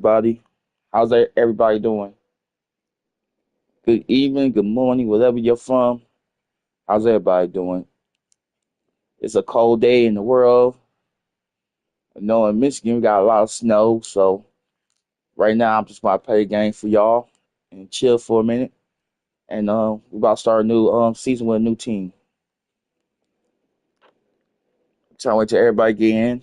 Buddy, how's everybody doing? Good evening, good morning, wherever you're from. How's everybody doing? It's a cold day in the world. I know in Michigan we got a lot of snow, so right now I'm just about to play a game for y'all and chill for a minute. And we about to start a new season with a new team. Trying to wait till everybody get in.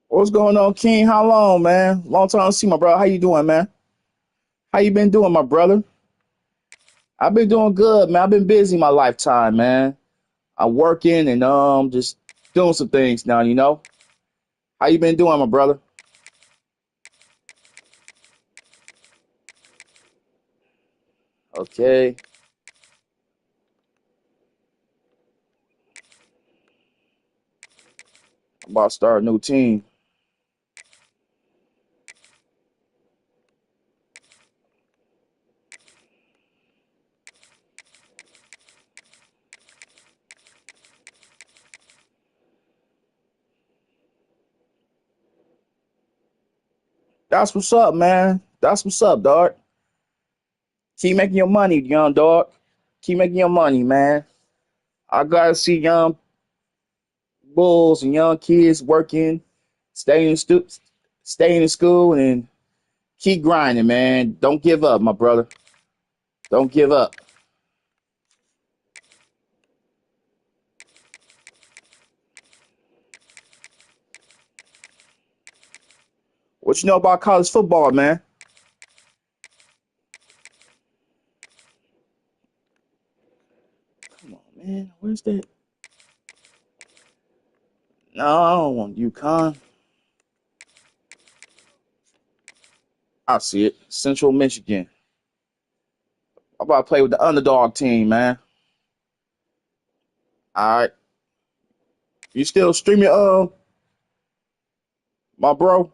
What's going on, King? How long, man? Long time to see, my brother. How you doing, man? How you been doing, my brother? I've been doing good, man. I've been busy my lifetime, man. I'm working and just doing some things now. How you been doing, my brother? Okay, I'm about to start a new team. That's what's up, man. That's what's up, dog. Keep making your money, young dog. Keep making your money, man. I gotta see young bulls and young kids working, staying in staying in school, and keep grinding, man. Don't give up, my brother. Don't give up. What you know about college football, man? Come on, man. Where's that? No, I don't want UConn. I see it. Central Michigan. I'm about to play with the underdog team, man. All right. You still streaming, my bro?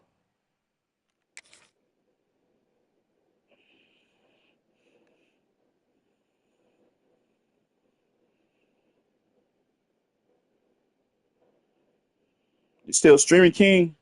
You still streaming, King?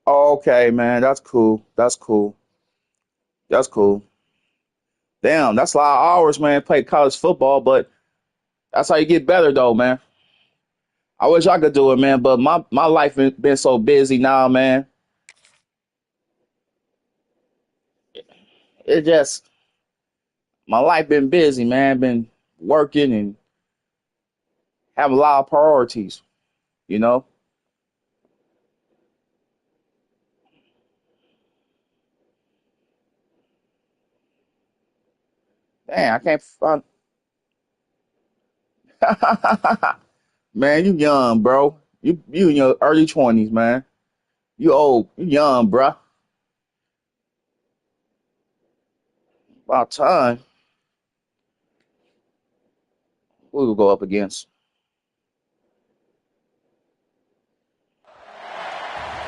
Okay, man. That's cool. That's cool. That's cool. Damn, that's a lot of hours, man. Play college football, but that's how you get better, though, man. I wish I could do it, man, but my life been so busy now, man. It just my life been busy, man. Been working and have a lot of priorities, you know. Damn, I can't find. Man, you young, bro. You in your early 20s, man. You old. You young, bruh. About time. We will go up against.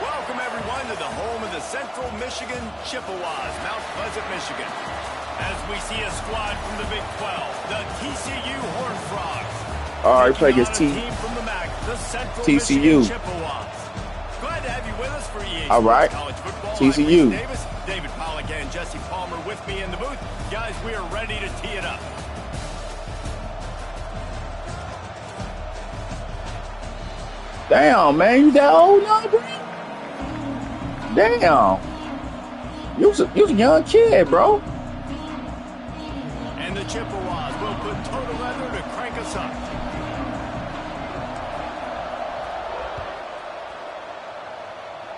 Welcome, everyone, to the home of the Central Michigan Chippewas, Mount Pleasant, Michigan. As we see a squad from the Big 12, the TCU Horned Frogs, All right, play taking against on a team from the MAC, the Central Michigan TCU. Chippewas. Glad to have you with us for EA All Sports right, College Football. I'm Reese TCU. Davis, David Pollack, and Jesse Palmer with me in the booth. Guys, we are ready to tee it up. Damn, man, you that old now, bro? Damn, you was a young kid, bro. And the Chippewas will put total leather to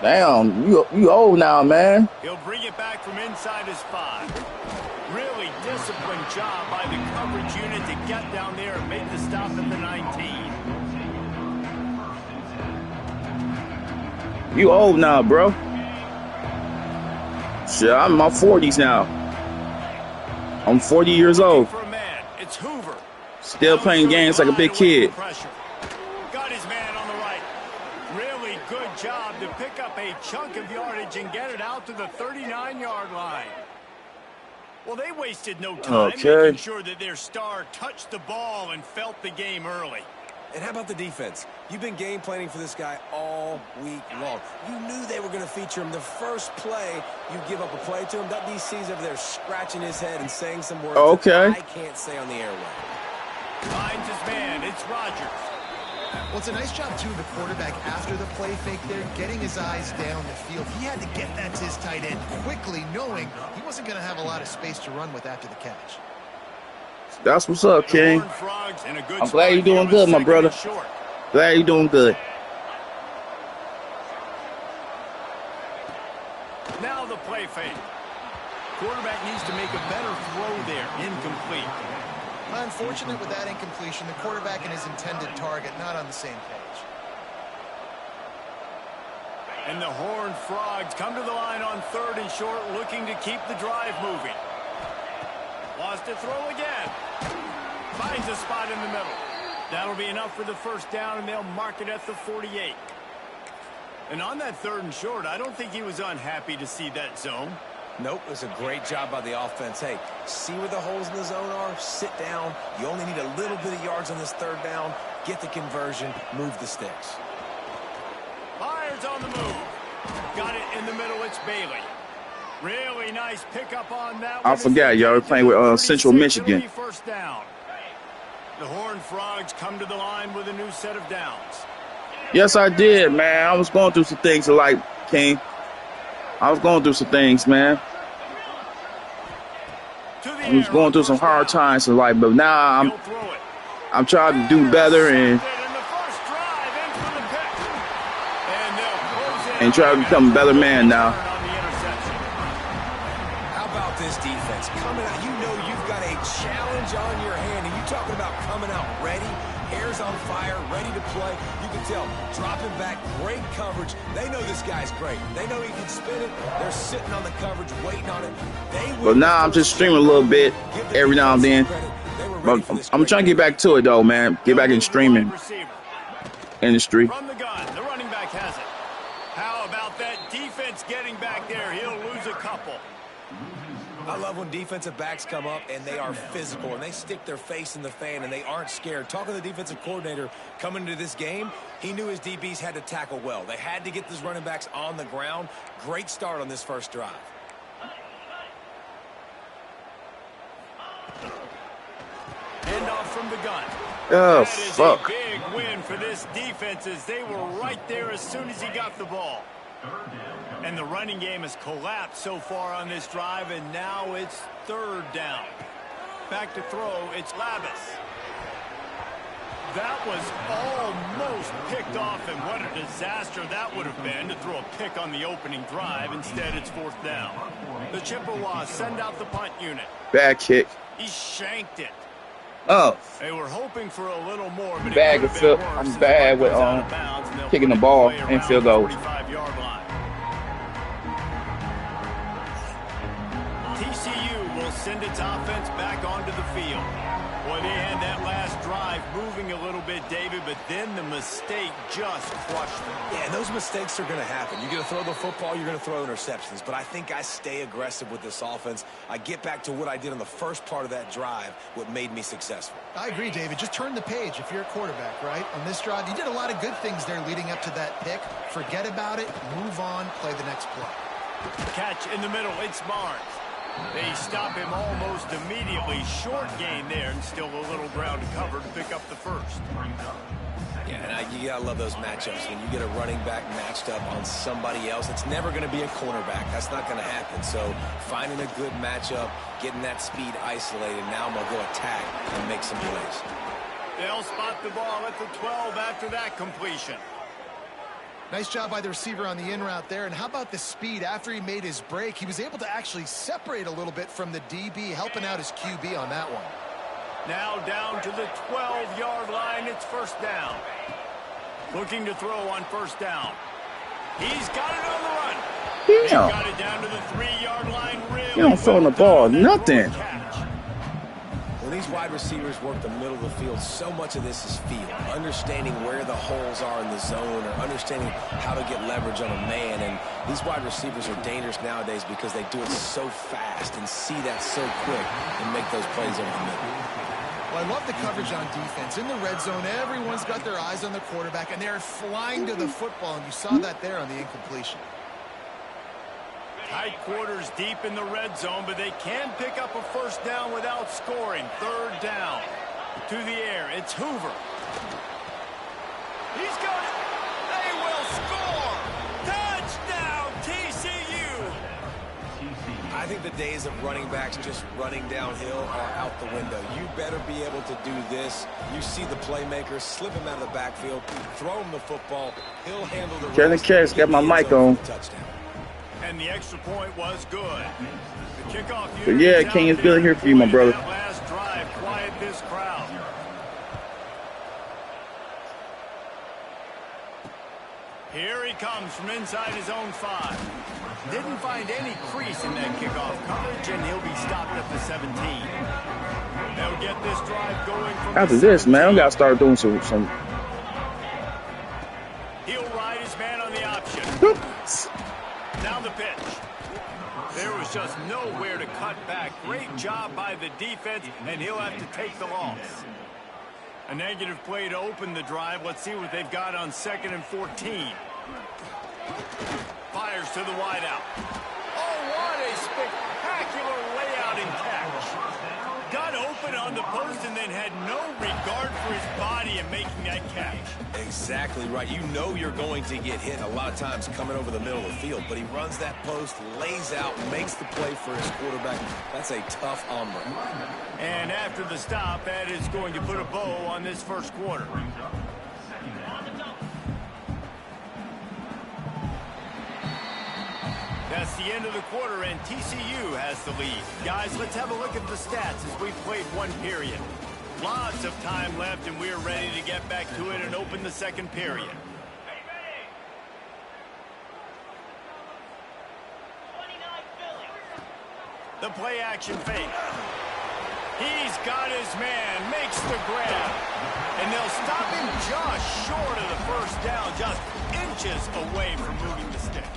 Damn, you old now, man. He'll bring it back from inside his 5. Really disciplined job by the coverage unit to get down there and make the stop at the 19. You old now, bro. Shit, I'm in my 40s now. I'm 40 years old. For a man, it's Hoover. Still playing games like a big kid. Got his man on the right. Really good job to pick up a chunk of yardage and get it out to the 39-yard line. Well, they wasted no time making sure that their star touched the ball and felt the game early. And how about the defense? You've been game planning for this guy all week long. You knew they were going to feature him. The first play, you give up a play to him. That DC's over there scratching his head and saying some words that I can't say on the airway. Finds his man. It's Rodgers. Well, it's a nice job, too, the quarterback after the play fake there, getting his eyes down the field. He had to get that to his tight end quickly, knowing he wasn't going to have a lot of space to run with after the catch. That's what's up, King. I'm glad you're doing good, my brother. Glad you're doing good. Now the play fake. Quarterback needs to make a better throw there. Incomplete. Unfortunate with that incompletion, the quarterback and his intended target not on the same page. And the Horned Frogs come to the line on 3rd and short, looking to keep the drive moving. Lost to throw again. Finds a spot in the middle. That'll be enough for the first down, and they'll mark it at the 48. And on that 3rd and short, I don't think he was unhappy to see that zone. Nope, it was a great job by the offense. Hey, see where the holes in the zone are? Sit down. You only need a little bit of yards on this 3rd down. Get the conversion. Move the sticks. Myers on the move. Got it in the middle. It's Bailey. Really nice pickup on that one. I forgot, y'all. We're playing with Central Michigan. First down. The Horned Frogs come to the line with a new set of downs. Yes, I did, man. I was going through some things alike, King. I was going through some things, man. I was going through some hard times in life, but now I'm trying to do better and try to become a better man now. How about this defense? Coming out, you know you've got a challenge on your hand, and you talking about coming out ready, hair's on fire, ready to play. You can tell, dropping back, great coverage. They know this guy's great. They know he can spin it. They're sitting on the coverage, waiting on it. But now I'm just streaming a little bit every now and then. But I'm trying to get back to it, though, man. Get back in streaming industry. From the gun, the running back has it. How about that defense getting back there? He'll lose a couple. I love when defensive backs come up and they are physical and they stick their face in the fan and they aren't scared. Talking to the defensive coordinator coming into this game, he knew his DBs had to tackle well. They had to get those running backs on the ground. Great start on this first drive. Handoff from the gun. Oh, that is fuck. a big win for this defense as they were right there as soon as he got the ball. And the running game has collapsed so far on this drive, and now it's 3rd down. Back to throw, it's Labus. That was almost picked off, and what a disaster that would have been to throw a pick on the opening drive. Instead, it's 4th down. The Chippewas send out the punt unit. Bad kick. He shanked it. Oh. They were hoping for a little more, but I'm bad with kicking the ball and field goals. TCU will send its offense back onto the field. Boy, they had that last drive moving a little bit, David, but then the mistake just crushed them. Yeah, and those mistakes are going to happen. You're going to throw the football, you're going to throw interceptions. But I think I stay aggressive with this offense. I get back to what I did on the first part of that drive, what made me successful. I agree, David. Just turn the page if you're a quarterback, right? On this drive, you did a lot of good things there leading up to that pick. Forget about it, move on, play the next play. Catch in the middle, it's Barnes. They stop him almost immediately. Short gain there, and still a little ground to cover to pick up the first. Yeah, and you gotta love those matchups. When you get a running back matched up on somebody else, it's never going to be a cornerback. That's not going to happen. So finding a good matchup, getting that speed isolated, now I'm going to go attack and make some plays. They'll spot the ball at the 12 after that completion. Nice job by the receiver on the in route there. And how about the speed? After he made his break, he was able to actually separate a little bit from the DB, helping out his QB on that one. Now down to the 12-yard line. It's first down. Looking to throw on first down. He's got it on the run. He got it down to the 3-yard line. Really You don't throw the ball, nothing. When these wide receivers work the middle of the field, so much of this is feel. Understanding where the holes are in the zone, or understanding how to get leverage on a man. And these wide receivers are dangerous nowadays because they do it so fast and see that so quick and make those plays over the middle. Well, I love the coverage on defense. In the red zone, everyone's got their eyes on the quarterback, and they're flying to the football, and you saw that there on the incompletion. Tight quarters deep in the red zone, but they can pick up a first down without scoring. Third down. To the air, it's Hoover. He's got it. They will score. Touchdown, TCU. I think the days of running backs just running downhill are out the window. You better be able to do this. You see the playmaker, slip him out of the backfield, throw him the football. He'll handle the Jenny Cash got my mic on. Touchdown. And the extra point was good. The kickoff But yeah, King, it's good to hear from you, my brother. That last drive quiet this crowd. Here he comes from inside his own 5. Didn't find any crease in that kickoff coverage, and he'll be stopped at the 17. They'll get this drive going from After this, man, I gotta start doing some. He'll ride his man on the option. Now the pitch. There was just nowhere to cut back. Great job by the defense, and he'll have to take the loss. A negative play to open the drive. Let's see what they've got on 2nd and 14. Fires to the wideout. Oh, what a spectacular layout and catch. Got open on the post and then had no regard for his body in making that catch. Exactly right. You know you're going to get hit a lot of times coming over the middle of the field, but he runs that post, lays out, makes the play for his quarterback. That's a tough hombre. And after the stop, that is going to put a bow on this first quarter. That's the end of the quarter, and TCU has the lead. Guys, let's have a look at the stats as we've played one period. Lots of time left, and we're ready to get back to it and open the second period. The play action fake. He's got his man, makes the grab. And they'll stop him just short of the first down, just inches away from moving the sticks.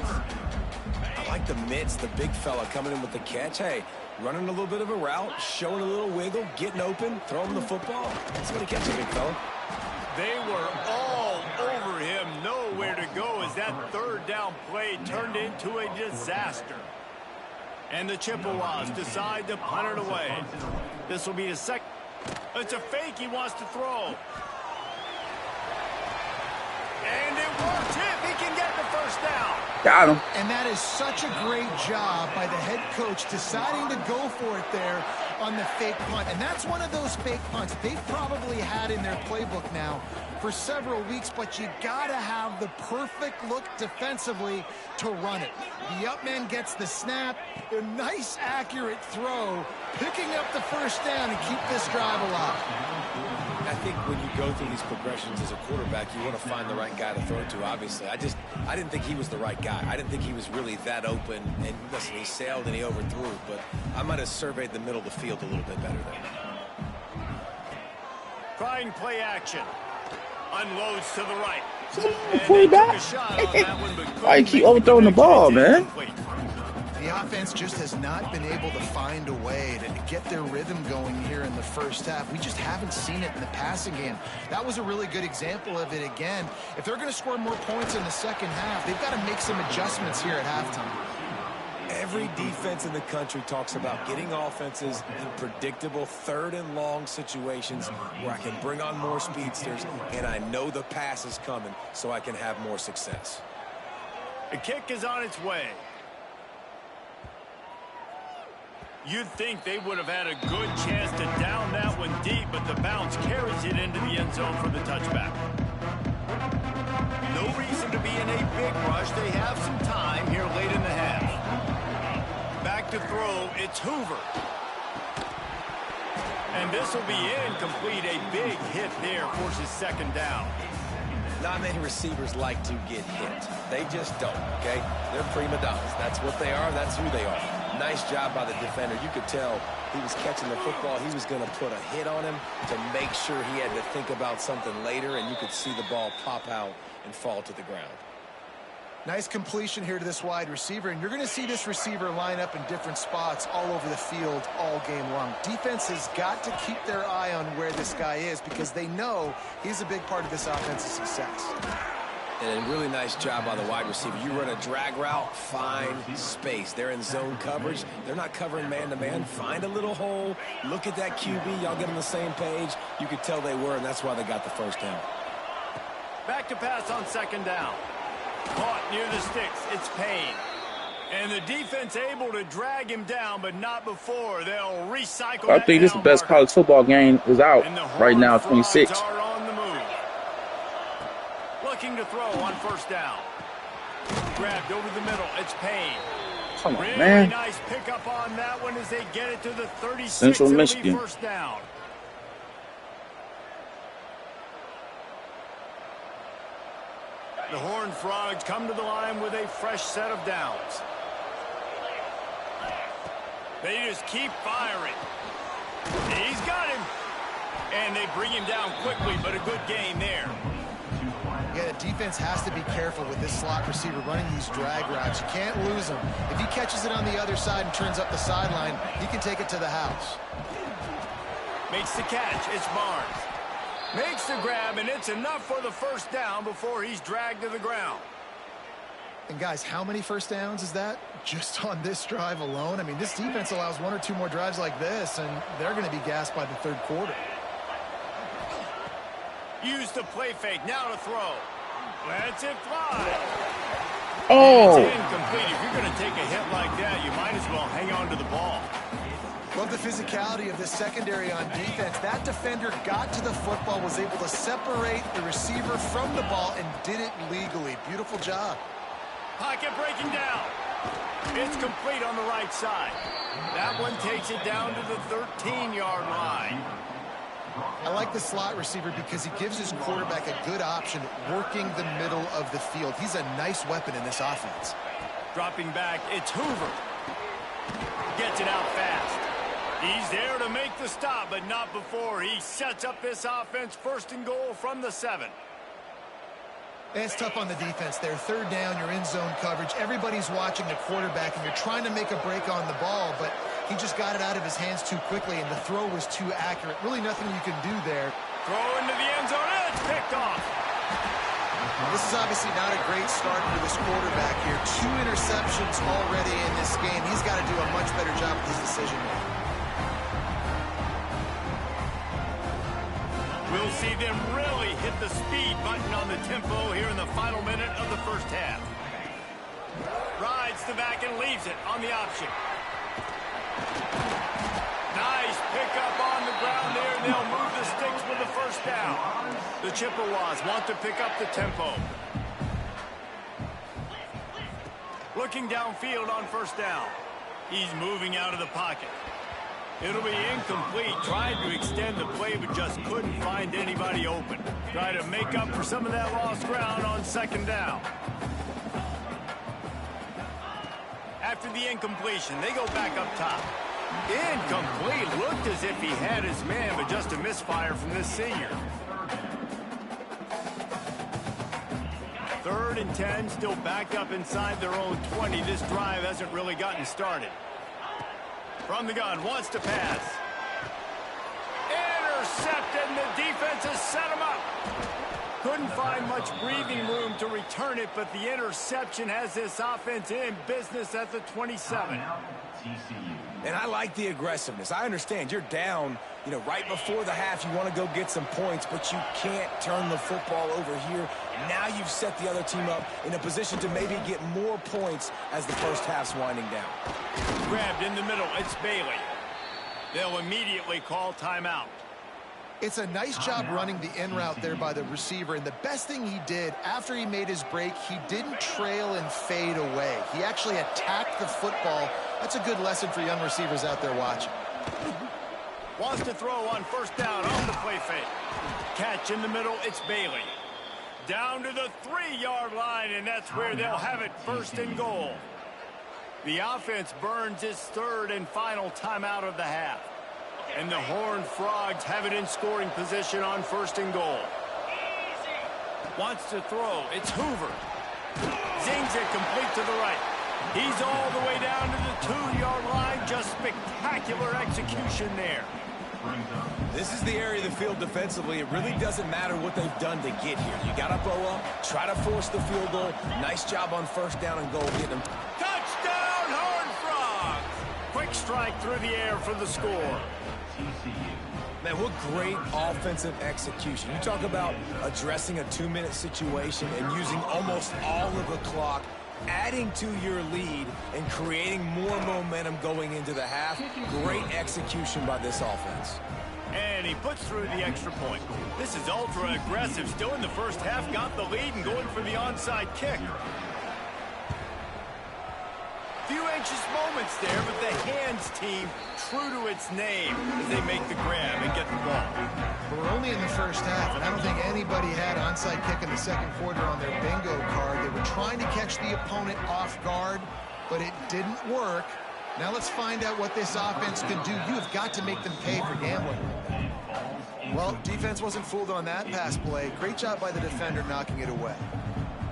I like the mitts, the big fella coming in with the catch. Hey, running a little bit of a route, showing a little wiggle, getting open, throwing the football. Somebody catch it, big fella. They were all over him, nowhere to go as that third down play turned into a disaster. And the Chippewas decide to punt it away. This will be his second. It's a fake he wants to throw. And it works. If he can get the first down. Got him. And that is such a great job by the head coach deciding to go for it there on the fake punt. And that's one of those fake punts they've probably had in their playbook now for several weeks, but you got to have the perfect look defensively to run it. The up man gets the snap, a nice accurate throw, picking up the first down and keep this drive alive. I think when you go through these progressions as a quarterback, you want to find the right guy to throw it to, obviously. I didn't think he was the right guy. I didn't think he was really that open. And listen, he sailed and he overthrew, but I might have surveyed the middle of the field a little bit better there. Trying play action. Unloads to the right. Pull it back. Why you keep overthrowing the ball, man? The offense just has not been able to find a way to get their rhythm going here in the first half. We just haven't seen it in the passing game. That was a really good example of it again. If they're going to score more points in the second half, they've got to make some adjustments here at halftime. Every defense in the country talks about getting offenses in predictable third and long situations where I can bring on more speedsters and I know the pass is coming so I can have more success. The kick is on its way. You'd think they would have had a good chance to down that one deep, but the bounce carries it into the end zone for the touchback. No reason to be in a big rush. They have some time here late in the half. Back to throw, it's Hoover. And this will be incomplete. A big hit there forces second down. Not many receivers like to get hit. They just don't, okay? They're prima donnas. That's what they are. That's who they are. Nice job by the defender. You could tell he was catching the football. He was going to put a hit on him to make sure he had to think about something later, and you could see the ball pop out and fall to the ground. Nice completion here to this wide receiver, and you're going to see this receiver line up in different spots all over the field all game long. Defense has got to keep their eye on where this guy is because they know he's a big part of this offense's success. And a really nice job by the wide receiver. You run a drag route, find space. They're in zone coverage. They're not covering man-to-man. Find a little hole. Look at that QB. Y'all get on the same page. You could tell they were, and that's why they got the first down. Back to pass on second down. Caught near the sticks. It's Payne. And the defense able to drag him down, but not before. They'll recycle. I think this is the best college football game is out right now, 26. Are on the move. Looking to throw on first down. Grabbed over the middle. It's Payne. Come on, really man. Nice pickup on that one as they get it to the 36. Central Michigan. First down. The Horned Frogs come to the line with a fresh set of downs. They just keep firing. He's got him. And they bring him down quickly, but a good gain there. Yeah, the defense has to be careful with this slot receiver running these drag routes. You can't lose him. If he catches it on the other side and turns up the sideline, he can take it to the house. Makes the catch. It's Barnes. Makes the grab, and it's enough for the first down before he's dragged to the ground. And guys, how many first downs is that just on this drive alone? I mean, this defense allows one or two more drives like this, and they're going to be gassed by the third quarter. Use the play fake. Now to throw. Lets it fly. Oh! It's incomplete. If you're going to take a hit like that, you might as well hang on to the ball. Love the physicality of this secondary on defense. That defender got to the football, was able to separate the receiver from the ball, and did it legally. Beautiful job. Pocket breaking down. It's complete on the right side. That one takes it down to the 13-yard line. I like the slot receiver because he gives his quarterback a good option working the middle of the field. He's a nice weapon in this offense. Dropping back, it's Hoover. Gets it out fast. He's there to make the stop, but not before he sets up this offense first and goal from the 7. It's tough on the defense there. Third down, you're in zone coverage. Everybody's watching the quarterback, and you're trying to make a break on the ball, but he just got it out of his hands too quickly, and the throw was too accurate. Really nothing you can do there. Throw into the end zone, and it's picked off. This is obviously not a great start for this quarterback here. 2 interceptions already in this game. He's got to do a much better job with his decision making. We'll see them really hit the speed button on the tempo here in the final minute of the first half. Rides the back and leaves it on the option. Nice pickup on the ground there, and they'll move the sticks with the first down. The Chippewas want to pick up the tempo. Looking downfield on first down. He's moving out of the pocket. It'll be incomplete. Tried to extend the play, but just couldn't find anybody open. Try to make up for some of that lost ground on second down. After the incompletion, they go back up top. Incomplete. Looked as if he had his man, but just a misfire from this senior. 3rd and 10, still backed up inside their own 20. This drive hasn't really gotten started. From the gun, wants to pass. Intercepted, and the defense has set him up. Couldn't find much breathing room to return it, but the interception has this offense in business at the 27. And I like the aggressiveness. I understand you're down, right before the half. You want to go get some points, but you can't turn the football over here. Now you've set the other team up in a position to maybe get more points as the first half's winding down. Grabbed in the middle. It's Bailey. They'll immediately call timeout. It's a nice job running the in route there by the receiver, and the best thing he did after he made his break, he didn't trail and fade away. He actually attacked the football. That's a good lesson for young receivers out there watching. Wants to throw on first down off the play fake. Catch in the middle, it's Bailey. Down to the 3-yard line, and that's where they'll have it, first and goal. The offense burns its third and final timeout of the half. And the Horned Frogs have it in scoring position on first and goal. Wants to throw. It's Hoover. Zings it complete to the right. He's all the way down to the 2-yard line. Just spectacular execution there. This is the area of the field defensively. It really doesn't matter what they've done to get here. You got to bow up, try to force the field goal. Nice job on first down and goal getting them. Touchdown, Horned Frogs! Quick strike through the air for the score. Man, what great offensive execution. You talk about addressing a 2-minute situation and using almost all of the clock, adding to your lead and creating more momentum going into the half. Great execution by this offense. And he puts through the extra point. This is ultra aggressive. Still in the first half, got the lead and going for the onside kick. Few anxious moments there, but the hands team true to its name as they make the grab and get the ball. We're only in the first half, and I don't think anybody had onside kick in the second quarter on their bingo card. They were trying to catch the opponent off guard, but it didn't work. Now let's find out what this offense can do. You have got to make them pay for gambling. Well, defense wasn't fooled on that pass play. Great job by the defender knocking it away.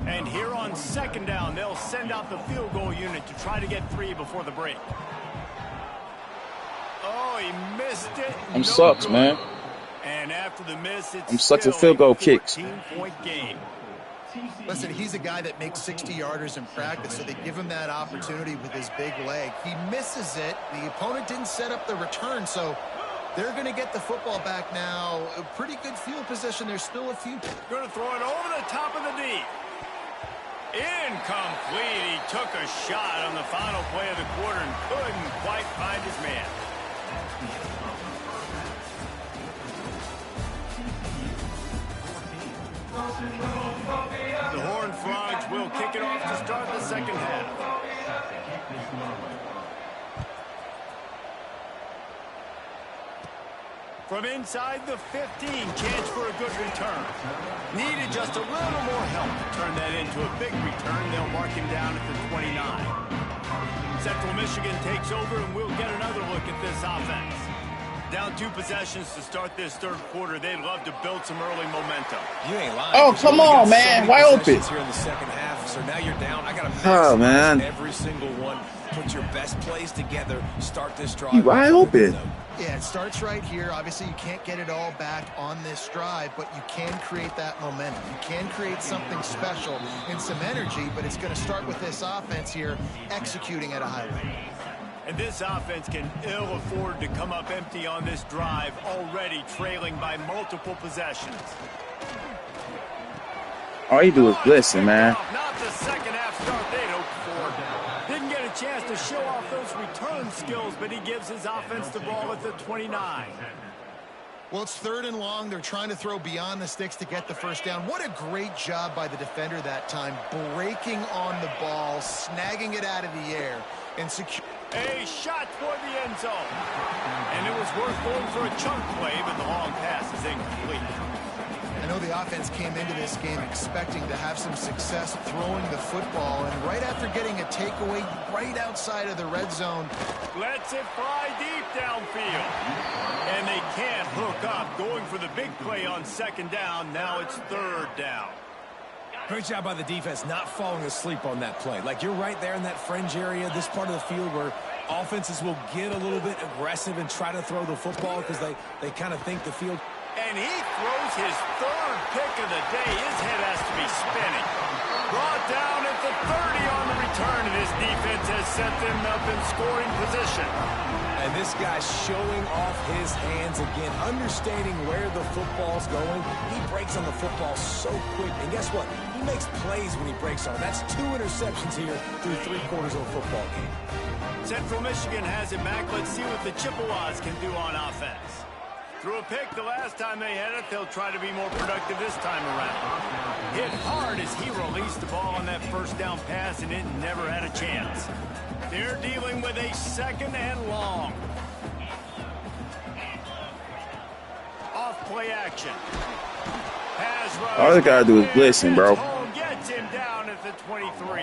And here on second down, they'll send out the field goal unit to try to get 3 before the break. Oh, he missed it. I'm sucks, man. And after the miss, it's I'm sucks at still field goal a kicks. 14-point game. Listen, he's a guy that makes 60-yarders in practice, so they give him that opportunity with his big leg. He misses it. The opponent didn't set up the return, so they're going to get the football back now. A pretty good field position. There's still a few. Going to throw it over the top of the D. Incomplete. He took a shot on the final play of the quarter and couldn't quite find his man. The Horned Frogs will kick it off to start the second half. From inside the 15, chance for a good return. Needed just a little more help to turn that into a big return. They'll mark him down at the 29. Central Michigan takes over, and we'll get another look at this offense. Down 2 possessions to start this third quarter. They'd love to build some early momentum. You ain't lying. Oh, come on, man. Why open? Here in the second half, so now you're down. I got to maximize every single one. Put your best plays together. Start this drive. You wide open. Yeah, it starts right here. Obviously, you can't get it all back on this drive, but you can create that momentum. You can create something special and some energy, but it's going to start with this offense here executing at a high level. And this offense can ill afford to come up empty on this drive, already trailing by multiple possessions. All you do is listen, man. Not the second half start they'd hoped for. Didn't get a chance to show off those return skills, but he gives his offense the ball at the 29. Well, it's 3rd and long. They're trying to throw beyond the sticks to get the first down. What a great job by the defender that time, breaking on the ball, snagging it out of the air, and secure. A shot toward the end zone. And it was worth going for a chunk play, but the long pass is incomplete. I know the offense came into this game expecting to have some success throwing the football, and right after getting a takeaway right outside of the red zone, lets it fly deep downfield. And they can't hook up, going for the big play on second down. Now it's 3rd down. Great job by the defense not falling asleep on that play. Like, you're right there in that fringe area, this part of the field where offenses will get a little bit aggressive and try to throw the football because they kind of think the field. And he throws his 3rd pick of the day. His head has to be spinning. Brought down at the 30 on the return, and his defense has set them up in scoring position. And this guy's showing off his hands again, understanding where the football's going. He breaks on the football so quick. And guess what? He makes plays when he breaks on. That's 2 interceptions here through 3 quarters of a football game. Central Michigan has it back. Let's see what the Chippewas can do on offense. Threw a pick the last time they had it. They'll try to be more productive this time around. Hit hard as he released the ball on that first down pass, and it never had a chance. They're dealing with a 2nd and long. Off play action. Pass rush. All they gotta do is listen, bro. Gets him down at the 23.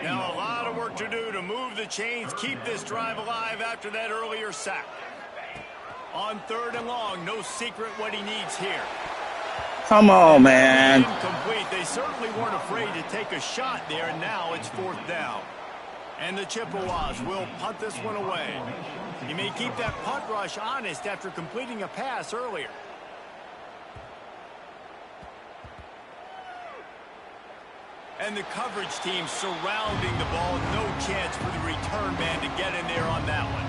Now a lot of work to do to move the chains, keep this drive alive after that earlier sack. On 3rd and long, no secret what he needs here. Come on, man. Incomplete. They certainly weren't afraid to take a shot there, and now it's 4th down. And the Chippewas will punt this one away. He may keep that punt rush honest after completing a pass earlier. And the coverage team surrounding the ball. No chance for the return man to get in there on that one.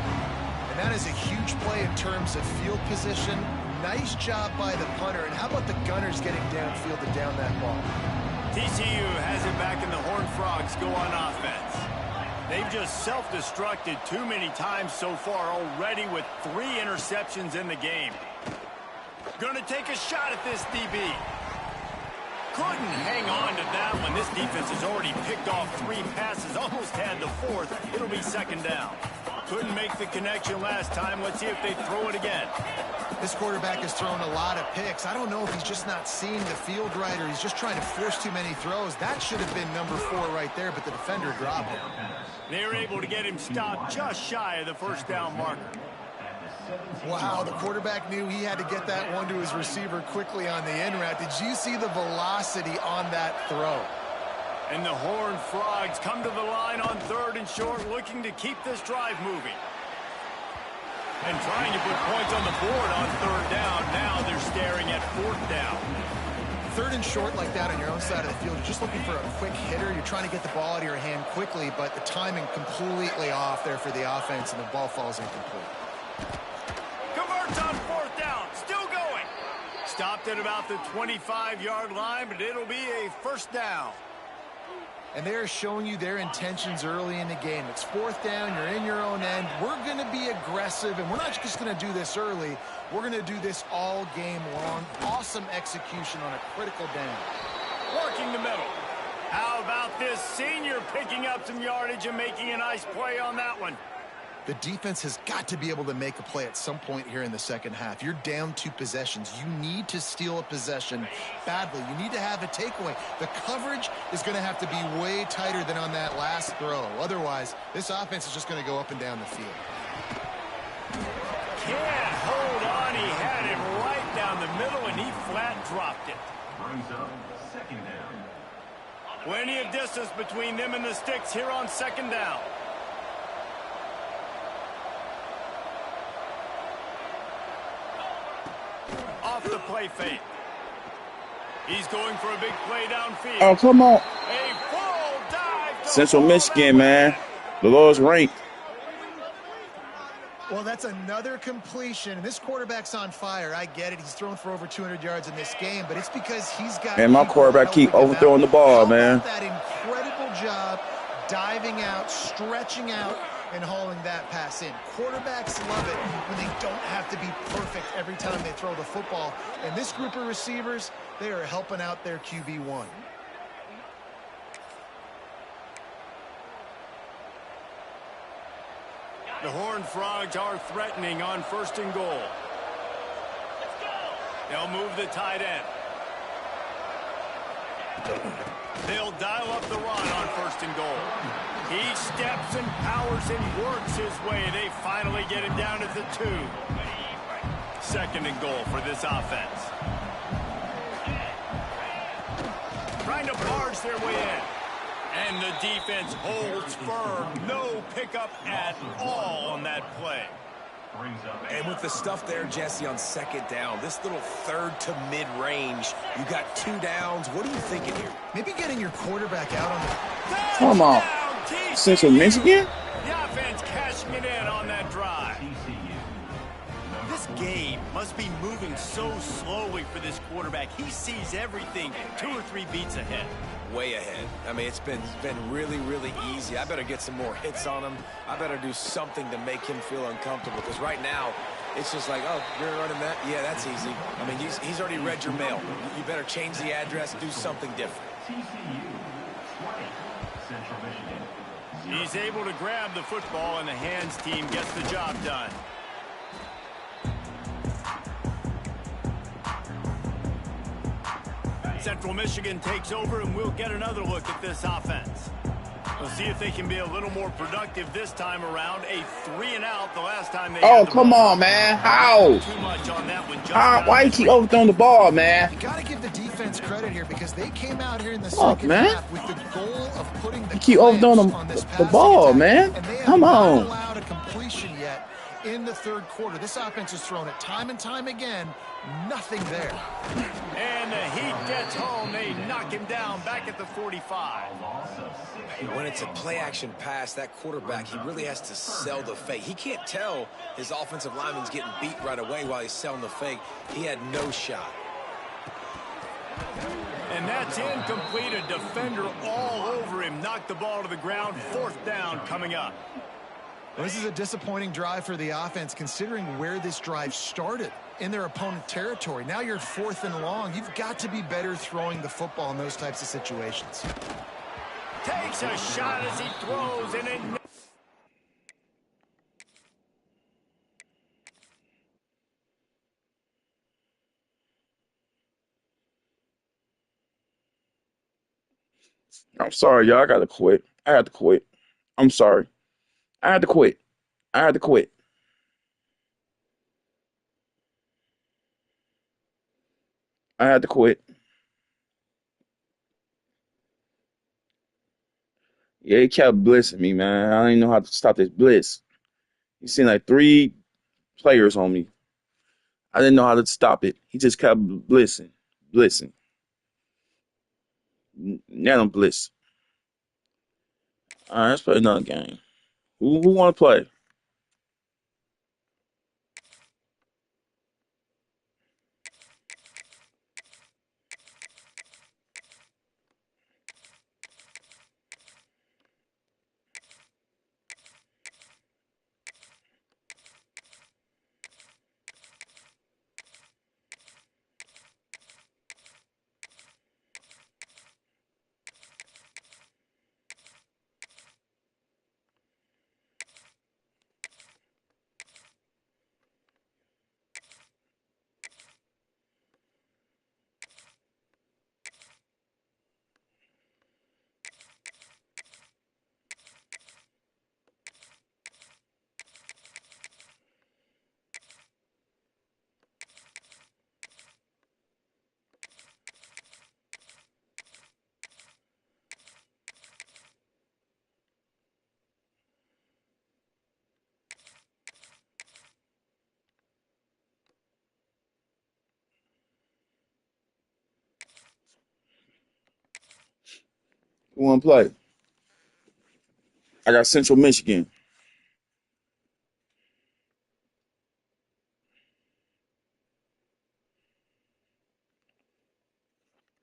And that is a huge play in terms of field position. Nice job by the punter. And how about the Gunners getting downfield to down that ball? TCU has it back, and the Horned Frogs go on offense. They've just self-destructed too many times so far already with 3 interceptions in the game. Gonna take a shot at this DB. Couldn't hang on to that one. This defense has already picked off 3 passes, almost had the 4th. It'll be 2nd down. Couldn't make the connection last time. Let's see if they throw it again. This quarterback has thrown a lot of picks. I don't know if he's just not seeing the field right or he's just trying to force too many throws. That should have been number 4 right there, but the defender dropped him. They're able to get him stopped just shy of the 1st down marker. Wow, the quarterback knew he had to get that one to his receiver quickly on the in route. Did you see the velocity on that throw? And the Horned Frogs come to the line on 3rd and short, looking to keep this drive moving. And trying to put points on the board on 3rd down. Now they're staring at 4th down. 3rd and short like that on your own side of the field, you're just looking for a quick hitter. You're trying to get the ball out of your hand quickly, but the timing completely off there for the offense, and the ball falls incomplete. Converts on 4th down. Still going. Stopped at about the 25-yard line, but it'll be a 1st down. And they're showing you their intentions early in the game. It's 4th down. You're in your own end. We're going to be aggressive, and we're not just going to do this early. We're going to do this all game long. Awesome execution on a critical down. Working the middle. How about this senior picking up some yardage and making a nice play on that one? The defense has got to be able to make a play at some point here in the 2nd half. You're down 2 possessions. You need to steal a possession badly. You need to have a takeaway. The coverage is going to have to be way tighter than on that last throw. Otherwise, this offense is just going to go up and down the field. Can't hold on. He had it right down the middle, and he flat dropped it. Brings up 2nd down. Plenty of distance between them and the sticks here on 2nd down. Off the play fake. He's going for a big play downfield. Oh, come on. A full dive. Central Michigan, man. The lowest ranked. Well, that's another completion. This quarterback's on fire. I get it. He's thrown for over 200 yards in this game, but it's because he's got... Man, my quarterback keep overthrowing the ball, man. That incredible job diving out, stretching out, and hauling that pass in. Quarterbacks love it when they don't have to be perfect every time they throw the football. And this group of receivers, they are helping out their QB1. The Horned Frogs are threatening on 1st and goal. They'll move the tight end. They'll dial up the run on 1st and goal. He steps and powers and works his way. They finally get him down at the 2. 2nd and goal for this offense. Trying to barge their way in. And the defense holds firm. No pickup at all on that play. And with the stuff there, Jesse, on 2nd down, this little 3rd to mid-range, you got 2 downs. What are you thinking here? Maybe getting your quarterback out on the... Come on. Central Michigan? The offense cashing it in on that drive. This game must be moving so slowly for this quarterback. He sees everything 2 or 3 beats ahead. Way ahead. I mean, it's been really, really easy. I better get some more hits on him. I better do something to make him feel uncomfortable, because right now, It's just like, oh, you're running that? Yeah, that's easy. I mean, he's already read your mail. You better change the address, do something different. TCU 20, Central Michigan. He's able to grab the football, and the hands team gets the job done. Central Michigan takes over, and we'll get another look at this offense. We'll see if they can be a little more productive this time around. A 3-and-out the last time they Oh, had the come ball. on, man. How? Too much on that one. Why you keep overthrowing the ball, man? You got to give the defense credit here because they came out here in the Fuck, second man. half with the goal of putting the You keep overthrowing on this the passing ball, attack, man. and they have Come not on. allowed a completion yet in the third quarter. This offense has thrown it time and time again. Nothing there. And the Heat gets home. They knock him down back at the 45. When it's a play-action pass, that quarterback, he really has to sell the fake. He can't tell his offensive lineman's getting beat right away while he's selling the fake. He had no shot. And that's incomplete. A defender all over him. Knocked the ball to the ground. Fourth down coming up. This is a disappointing drive for the offense considering where this drive started in their opponent territory. Now you're 4th and long. You've got to be better throwing the football in those types of situations. Takes a shot as he throws, and it... I'm sorry, y'all. I gotta quit. I had to quit. I'm sorry. I had to quit. I had to quit. I had to quit. Yeah, he kept blissing me, man. I didn't know how to stop this bliss. He seen like 3 players on me. I didn't know how to stop it. He just kept blissing. Now I'm bliss. All right, let's play another game. Who want to play? Who want to play? I got Central Michigan.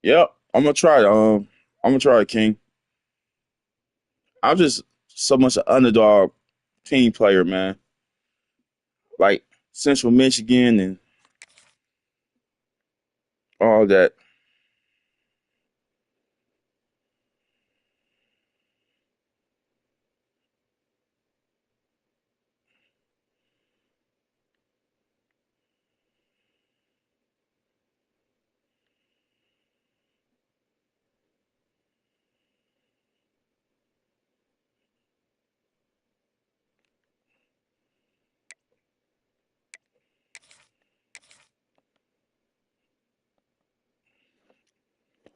Yep, I'm gonna try. I'm gonna try, King. I'm just so much an underdog team player, man. Like Central Michigan and all that.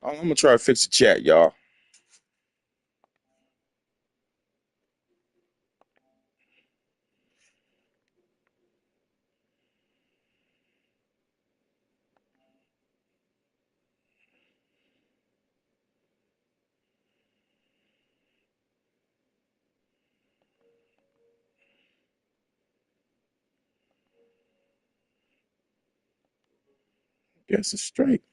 I'm gonna try to fix the chat, y'all. Guess it's straight.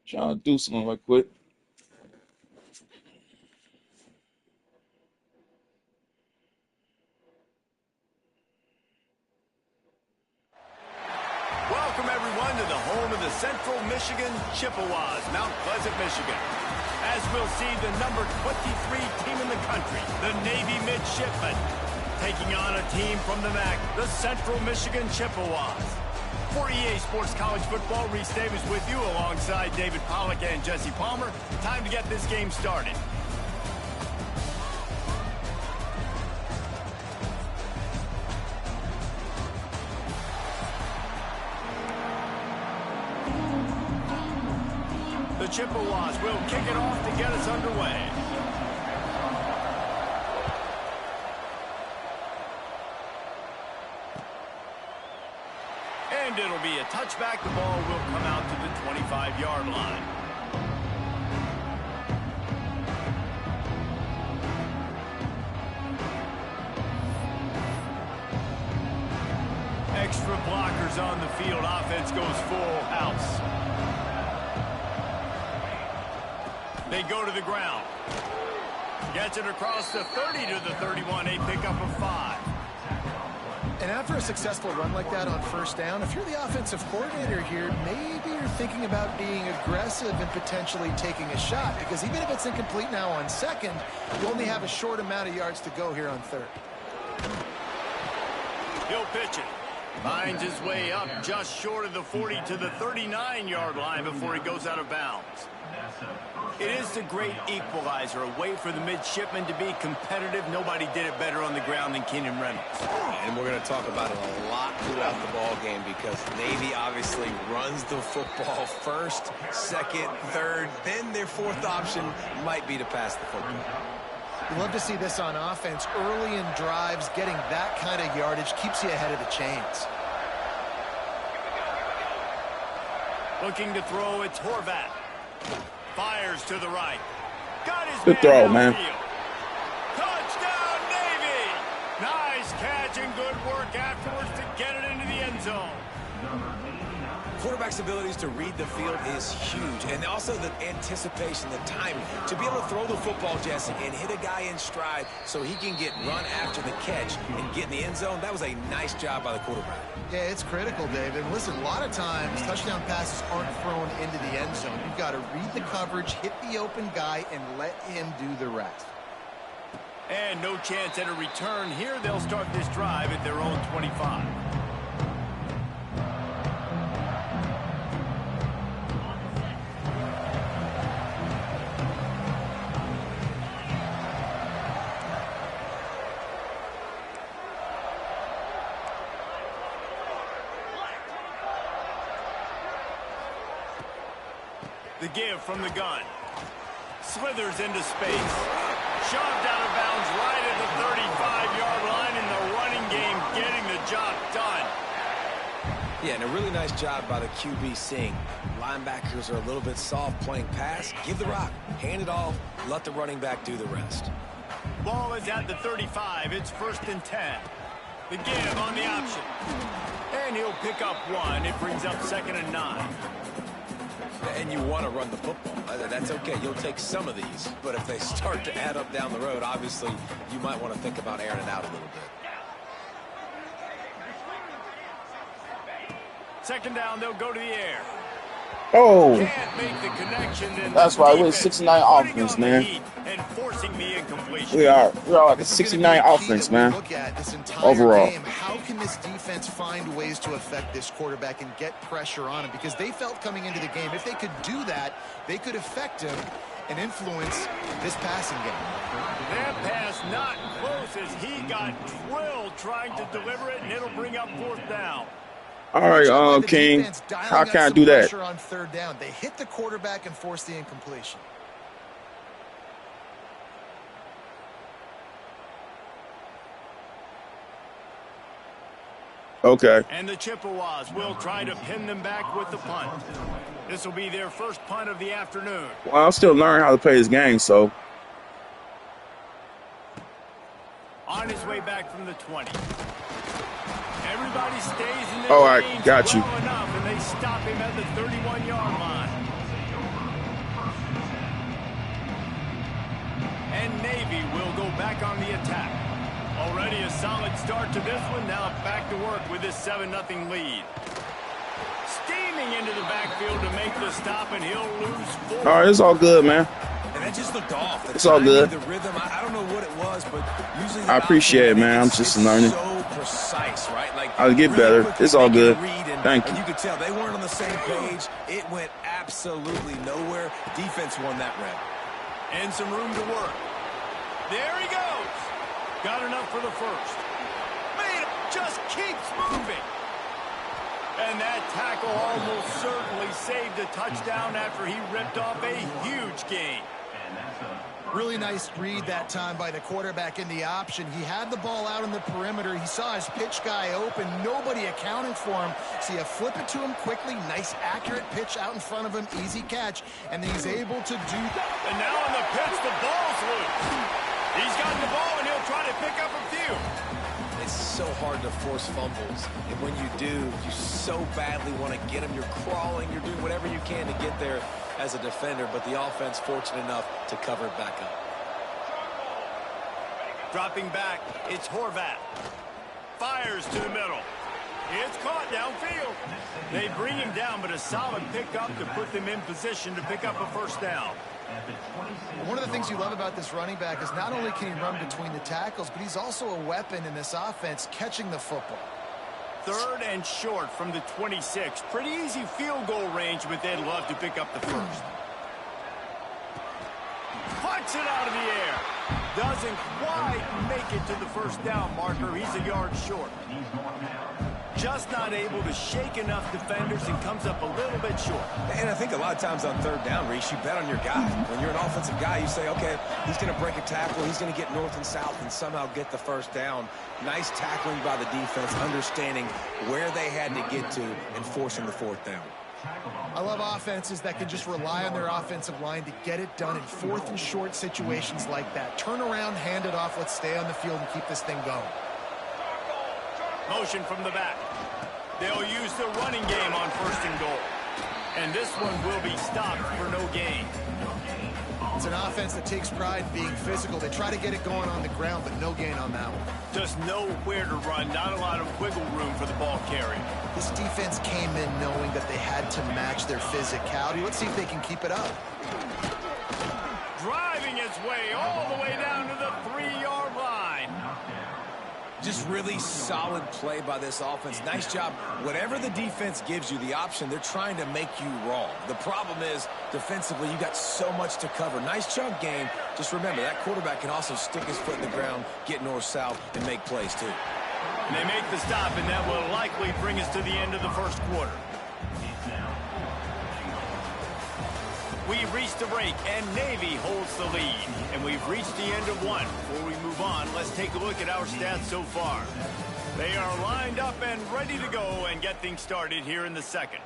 Trying to do something right quick. Welcome, everyone, to the home of the Central Michigan Chippewas, Mount Pleasant, Michigan. As we'll see, the number 23 team in the country, the Navy Midshipmen, taking on a team from the MAC, the Central Michigan Chippewas. For EA Sports College Football, Reese Davis with you alongside David Pollack and Jesse Palmer. Time to get this game started. The Chippewas will kick it off to get us underway. And it'll be a touchback. The ball will come out to the 25-yard line. Extra blockers on the field. Offense goes full house. They go to the ground. Gets it across the 30 to the 31. A pickup of 5. And after a successful run like that on first down, if you're the offensive coordinator here, maybe you're thinking about being aggressive and potentially taking a shot, because even if it's incomplete now on second, you only have a short amount of yards to go here on third. He'll pitch it. Finds his way up just short of the 40 to the 39-yard line before he goes out of bounds. It is the great equalizer, a way for the midshipmen to be competitive. Nobody did it better on the ground than Keenan Reynolds. And we're going to talk about it a lot throughout the ball game, because Navy obviously runs the football first, second, third, then their fourth option might be to pass the football. You love to see this on offense. Early in drives, getting that kind of yardage keeps you ahead of the chains. Looking to throw, it's Horvat. Fires to the right. Got his Good throw, man. Touchdown, Navy! Nice catch and good work afterwards to get it into the end zone. Quarterback's abilities to read the field is huge, and also the anticipation, the timing. To be able to throw the football, Jesse, and hit a guy in stride so he can get run after the catch and get in the end zone, that was a nice job by the quarterback. Yeah, it's critical, David. Listen, a lot of times touchdown passes aren't thrown into the end zone. You've got to read the coverage, hit the open guy, and let him do the rest. And no chance at a return here. They'll start this drive at their own 25. The give from the gun. Slithers into space. Shoved out of bounds right at the 35-yard line, in the running game getting the job done. Yeah, and a really nice job by the QB seeing linebackers are a little bit soft playing pass. Give the rock, hand it off, let the running back do the rest. Ball is at the 35. It's 1st and 10. The give on the option. And he'll pick up 1. It brings up 2nd and 9. And you want to run the football. That's okay. You'll take some of these. But if they start to add up down the road, obviously, you might want to think about airing it out a little bit. 2nd down, they'll go to the air. Oh, Can't make the connection. that's right. We're 69 offense, man. And forcing the incompletion. We are like a 69 offense, man. Look at this entire Overall. game. How can this defense find ways to affect this quarterback and get pressure on him? Because they felt coming into the game, if they could do that, they could affect him and influence this passing game. That pass not close as he got drilled trying to deliver it, and it'll bring up 4th down. All right, King. How can I do that? On 3rd down, they hit the quarterback and force the incompletion. Okay. And the Chippewas will try to pin them back with the punt. This will be their first punt of the afternoon. Well, I'm still learning how to play this game, so. On his way back from the 20. Everybody stays in their All right, lanes got you. well enough, and they stop him at the 31-yard line. Navy will go back on the attack. Already a solid start to this one. Now back to work with this 7-0 lead. Steaming into the backfield to make the stop, and he'll lose 4. All right, it's all good, man. And that just looked off. It's all good. The rhythm, I don't know what it was, but usually I appreciate it, man. I'm just learning. So precise, right? Like I'll get really better. It's all good. Thank you. And you could tell they weren't on the same page. It went absolutely nowhere. Defense won that rep. And some room to work. There he goes. Got enough for the first. Man, just keeps moving. And that tackle almost certainly saved a touchdown after he ripped off a huge gain. Really nice read that time by the quarterback in the option. He had the ball out on the perimeter. He saw his pitch guy open. Nobody accounting for him. So you flip it to him quickly. Nice, accurate pitch out in front of him. Easy catch. And he's able to do that. And now in the pitch, the ball's loose. He's got the ball, and he'll try to pick up a few. It's so hard to force fumbles. And when you do, you so badly want to get them. You're crawling. You're doing whatever you can to get there as a defender, but the offense fortunate enough to cover it back up. Dropping back, it's Horvat. Fires to the middle. It's caught downfield. They bring him down, but a solid pickup to put them in position to pick up a first down. One of the things you love about this running back is not only can he run between the tackles, but he's also a weapon in this offense catching the football. 3rd and short from the 26. Pretty easy field goal range, but they'd love to pick up the first. Puts it out of the air. Doesn't quite make it to the first down marker. He's a yard short. Just not able to shake enough defenders and comes up a little bit short. And I think a lot of times on 3rd down, Reese, you bet on your guy. When you're an offensive guy, you say, okay, he's going to break a tackle. He's going to get north and south and somehow get the first down. Nice tackling by the defense, understanding where they had to get to and forcing the 4th down. I love offenses that can just rely on their offensive line to get it done in 4th and short situations like that. Turn around, hand it off, let's stay on the field and keep this thing going. Motion from the back. They'll use the running game on 1st and goal. And this one will be stopped for no gain. It's an offense that takes pride in being physical. They try to get it going on the ground, but no gain on that one. Just nowhere to run. Not a lot of wiggle room for the ball carrier. This defense came in knowing that they had to match their physicality. Let's see if they can keep it up. Driving its way all the way down to the 3-yard line. Just really solid play by this offense. Nice job. Whatever the defense gives you, the option, they're trying to make you wrong. The problem is, defensively, you got so much to cover. Nice chunk game. Just remember, that quarterback can also stick his foot in the ground, get north-south, and make plays, too. And they make the stop, and that will likely bring us to the end of the first quarter. We've reached the break, and Navy holds the lead. And we've reached the end of one. Before we move on, let's take a look at our stats so far. They are lined up and ready to go and get things started here in the second.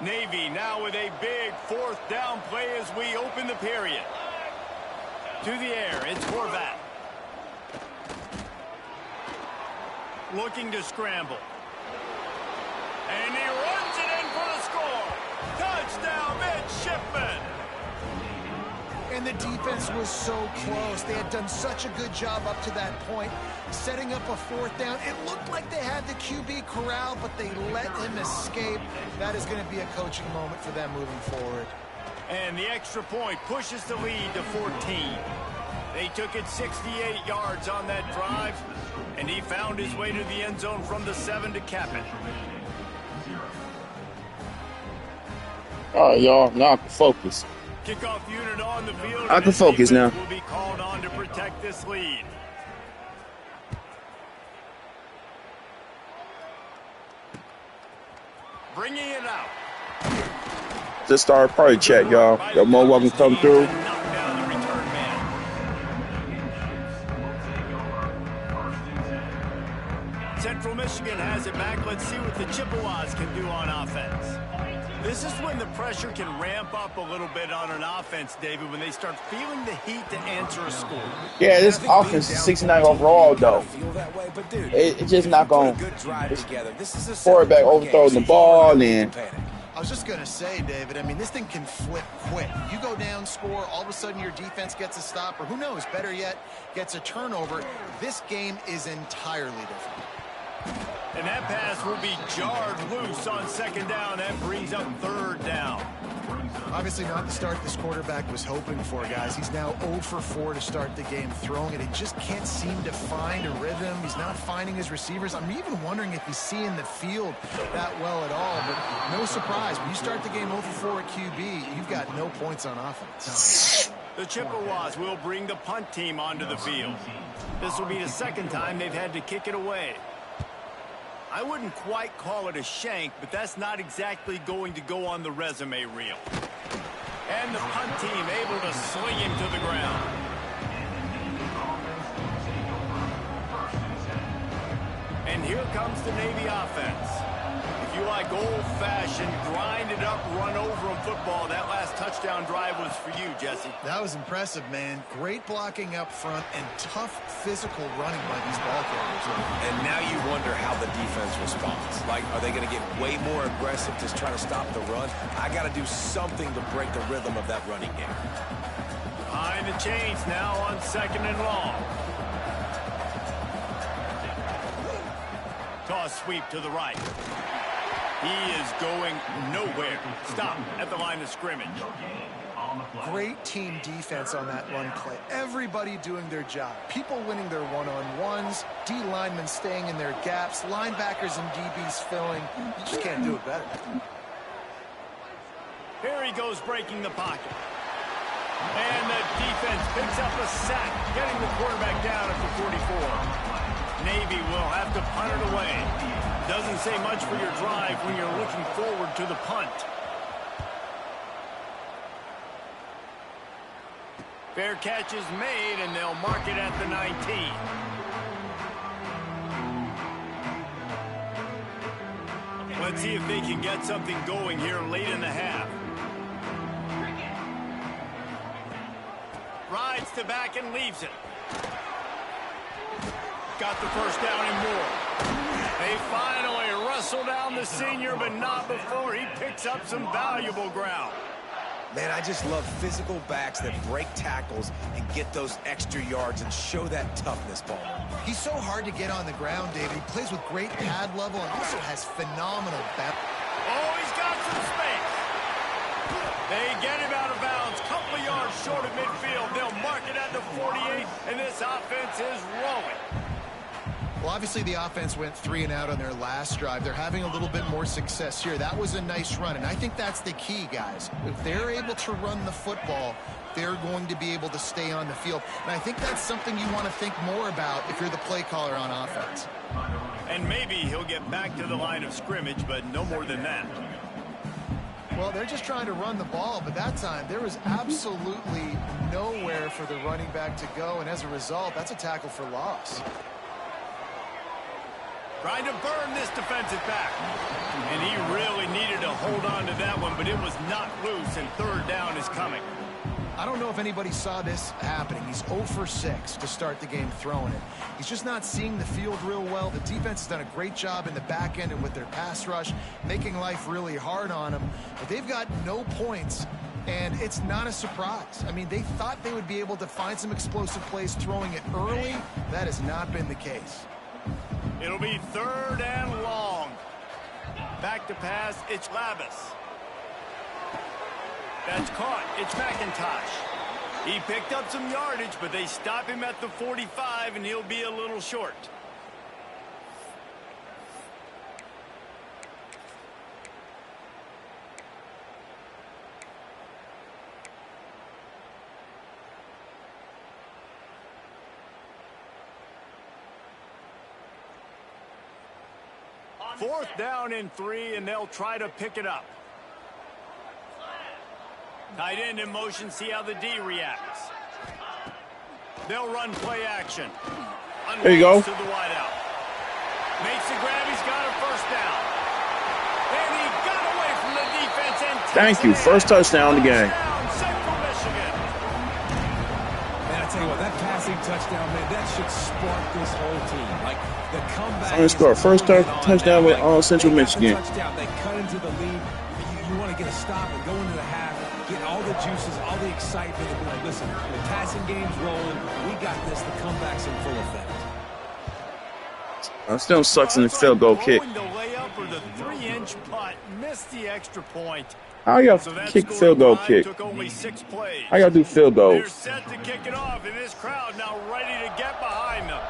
Navy now with a big 4th down play as we open the period. To the air, it's Horvat. Looking to scramble. And he runs it in for the score. Touchdown, Midshipman. And the defense was so close. They had done such a good job up to that point, setting up a 4th down. It looked like they had the QB corralled, but they let him escape. That is going to be a coaching moment for them moving forward. And the extra point pushes the lead to 14. They took it 68 yards on that drive, and he found his way to the end zone from the 7 to cap it. All right, y'all. Now I can focus. Kickoff unit on the field. I can focus now. Will be called on to protect this lead. Bringing it out. Just started party chat, y'all. Got more welcome come through. Knock down the return man. Central Michigan has it back. Let's see what the Chippewas can do on offense. This is when the pressure can ramp up a little bit on an offense, David, when they start feeling the heat to answer a score. Yeah, this offense is 69 overall, though. Feel that way, but dude, It's just not put a going good drive to together. This is a quarterback 7-point overthrowing game, the so you don't ball, have and to panic. I was just going to say, David, I mean, this thing can flip quick. You go down, score, all of a sudden your defense gets a stop, or who knows, better yet, gets a turnover. This game is entirely different. And that pass will be jarred loose on second down. That brings up third down. Obviously not the start this quarterback was hoping for, guys. He's now 0 for 4 to start the game throwing it. He just can't seem to find a rhythm. He's not finding his receivers. I'm even wondering if he's seeing the field that well at all. But no surprise, when you start the game 0 for 4 at QB, you've got no points on offense. The Chippewas will bring the punt team onto the field. This will be the second time they've had to kick it away. I wouldn't quite call it a shank, but that's not exactly going to go on the resume reel. And the punt team able to sling him to the ground. And here comes the Navy offense. If you like old-fashioned, grind-it-up, run-over-'em football, that last touchdown drive was for you, Jesse. That was impressive, man. Great blocking up front and tough physical running by these ball carriers. And now you wonder how the defense responds. Like, are they going to get way more aggressive just trying to stop the run? I got to do something to break the rhythm of that running game. Behind the chains now on second and long. Toss sweep to the right. He is going nowhere. Stop at the line of scrimmage. Great team defense on that run play. Everybody doing their job. People winning their one-on-ones, D linemen staying in their gaps, linebackers and DBs filling. You just can't do it better. Here he goes breaking the pocket. And the defense picks up a sack, getting the quarterback down at the 44. Navy will have to punt it away. Doesn't say much for your drive when you're looking forward to the punt. Fair catch is made, and they'll mark it at the 19. Let's see if they can get something going here late in the half. Rides to back and leaves it. Got the first down and more. They finally wrestle down the senior, but not before he picks up some valuable ground. Man, I just love physical backs that break tackles and get those extra yards and show that toughness, Paul. He's so hard to get on the ground, David. He plays with great pad level and also has phenomenal balance. Oh, he's got some space. They get him out of bounds, couple yards short of midfield. They'll mark it at the 48, and this offense is rolling. Well, obviously the offense went 3 and out on their last drive. They're having a little bit more success here. That was a nice run, and I think that's the key, guys. If they're able to run the football, they're going to be able to stay on the field. And I think that's something you want to think more about if you're the play caller on offense. And maybe he'll get back to the line of scrimmage, but no more than that. Well, they're just trying to run the ball, but that time there was absolutely nowhere for the running back to go, and as a result, that's a tackle for loss. Trying to burn this defensive back. And he really needed to hold on to that one, but it was not loose, and third down is coming. I don't know if anybody saw this happening. He's 0 for 6 to start the game throwing it. He's just not seeing the field real well. The defense has done a great job in the back end and with their pass rush, making life really hard on him. But they've got no points, and it's not a surprise. I mean, they thought they would be able to find some explosive plays throwing it early. That has not been the case. It'll be third and long. Back to pass, it's Lavis. That's caught, it's McIntosh. He picked up some yardage, but they stop him at the 45, and he'll be a little short. Fourth down and 3, and they'll try to pick it up. Tight end in motion, see how the D reacts. They'll run play action. There you go. To the wideout. Makes the grab, he's got a first down. And he got away from the defense Thank you. First touchdown of the game. Central Michigan. Man, I tell you what, that passing touchdown, man, that should spark this whole team. Like, the comeback. Someone scored first touchdown with Central Michigan. Touchdown. They cut into the lead. You want to get a stop and go into the half, get all the juices, all the excitement, and be like, listen, the passing game's rolling. We got this. The comeback's in full effect. Still sucks in the field goal kick. The layup or the 3-inch putt missed the extra point. How y'all So that kick scoring field goal drive kick? took only 6 plays. How y'all do field They're goals? set to kick it off, and this crowd now ready to get behind them.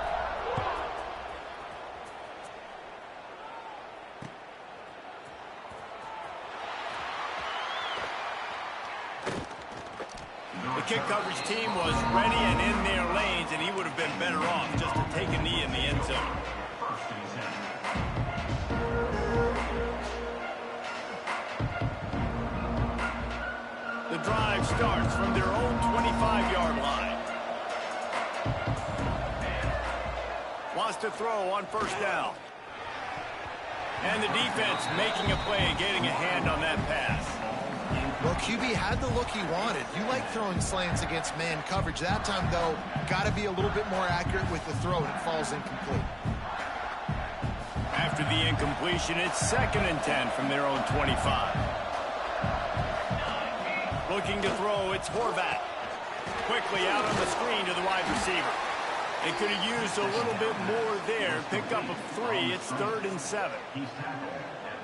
The kick coverage team was ready and in their lanes, and he would have been better off just to take a knee in the end zone. First and 10. The drive starts from their own 25-yard line. Wants to throw on first down. And the defense making a play, getting a hand on that pass. Well, QB had the look he wanted. You like throwing slants against man coverage. That time, though, got to be a little bit more accurate with the throw, and it falls incomplete. After the incompletion, it's 2nd and 10 from their own 25. Looking to throw, it's Horvat. Quickly out on the screen to the wide receiver. They could have used a little bit more there. Pick up a 3. It's 3rd and 7.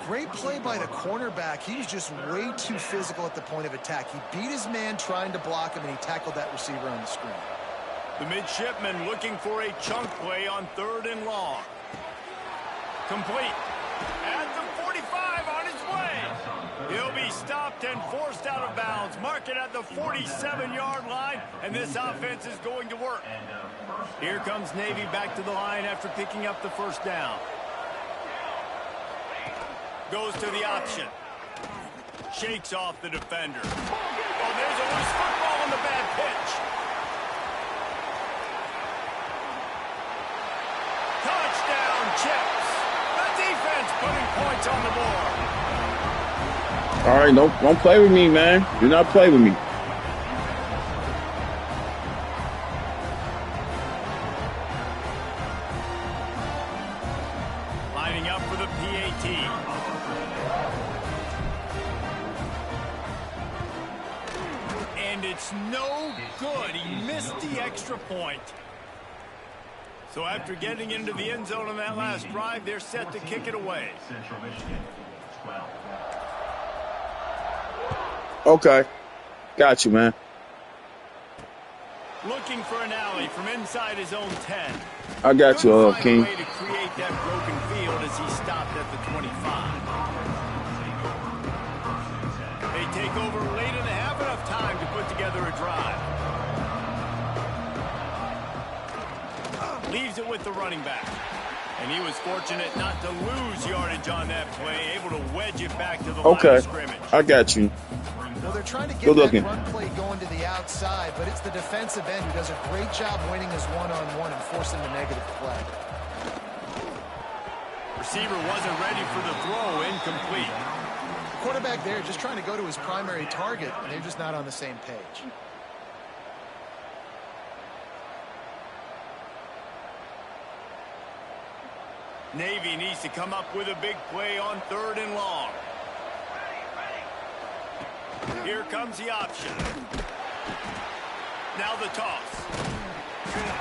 Great play by the cornerback. He was just way too physical at the point of attack. He beat his man trying to block him, and he tackled that receiver on the screen. The midshipman looking for a chunk play on 3rd and long. Complete. At the 45 on his way. He'll be stopped and forced out of bounds. Mark it at the 47-yard line, and this offense is going to work. Here comes Navy back to the line after picking up the first down. Goes to the option. Shakes off the defender. Oh, there's a loose football on the bad pitch. Touchdown, Chips. The defense putting points on the board. All right, don't play with me, man. Do not play with me. Lining up for the PAT. And it's no good. He missed the extra point. So after getting into the end zone on that last drive, they're set to kick it away. Central Michigan, 12. Okay. Got you, man. Looking for an alley from inside his own 10. I got you, Couldn't find King. a way to create that broken field as he stopped at the 25. They take over late and have enough time to put together a drive. Leaves it with the running back. And he was fortunate not to lose yardage on that play, able to wedge it back to the line of scrimmage. I got you. Well, they're trying to get Good that looking. run play going to the outside, but it's the defensive end who does a great job winning his one-on-one and forcing the negative play. Receiver wasn't ready for the throw, incomplete. The quarterback there just trying to go to his primary target, and they're just not on the same page. Navy needs to come up with a big play on 3rd and long. Here comes the option. Now the toss.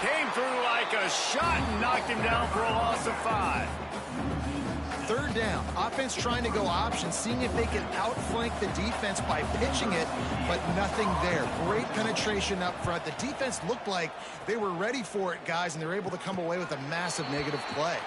Came through like a shot and knocked him down for a loss of 5. 3rd down. Offense trying to go option, seeing if they can outflank the defense by pitching it, but nothing there. Great penetration up front. The defense looked like they were ready for it, guys, and they're able to come away with a massive negative play.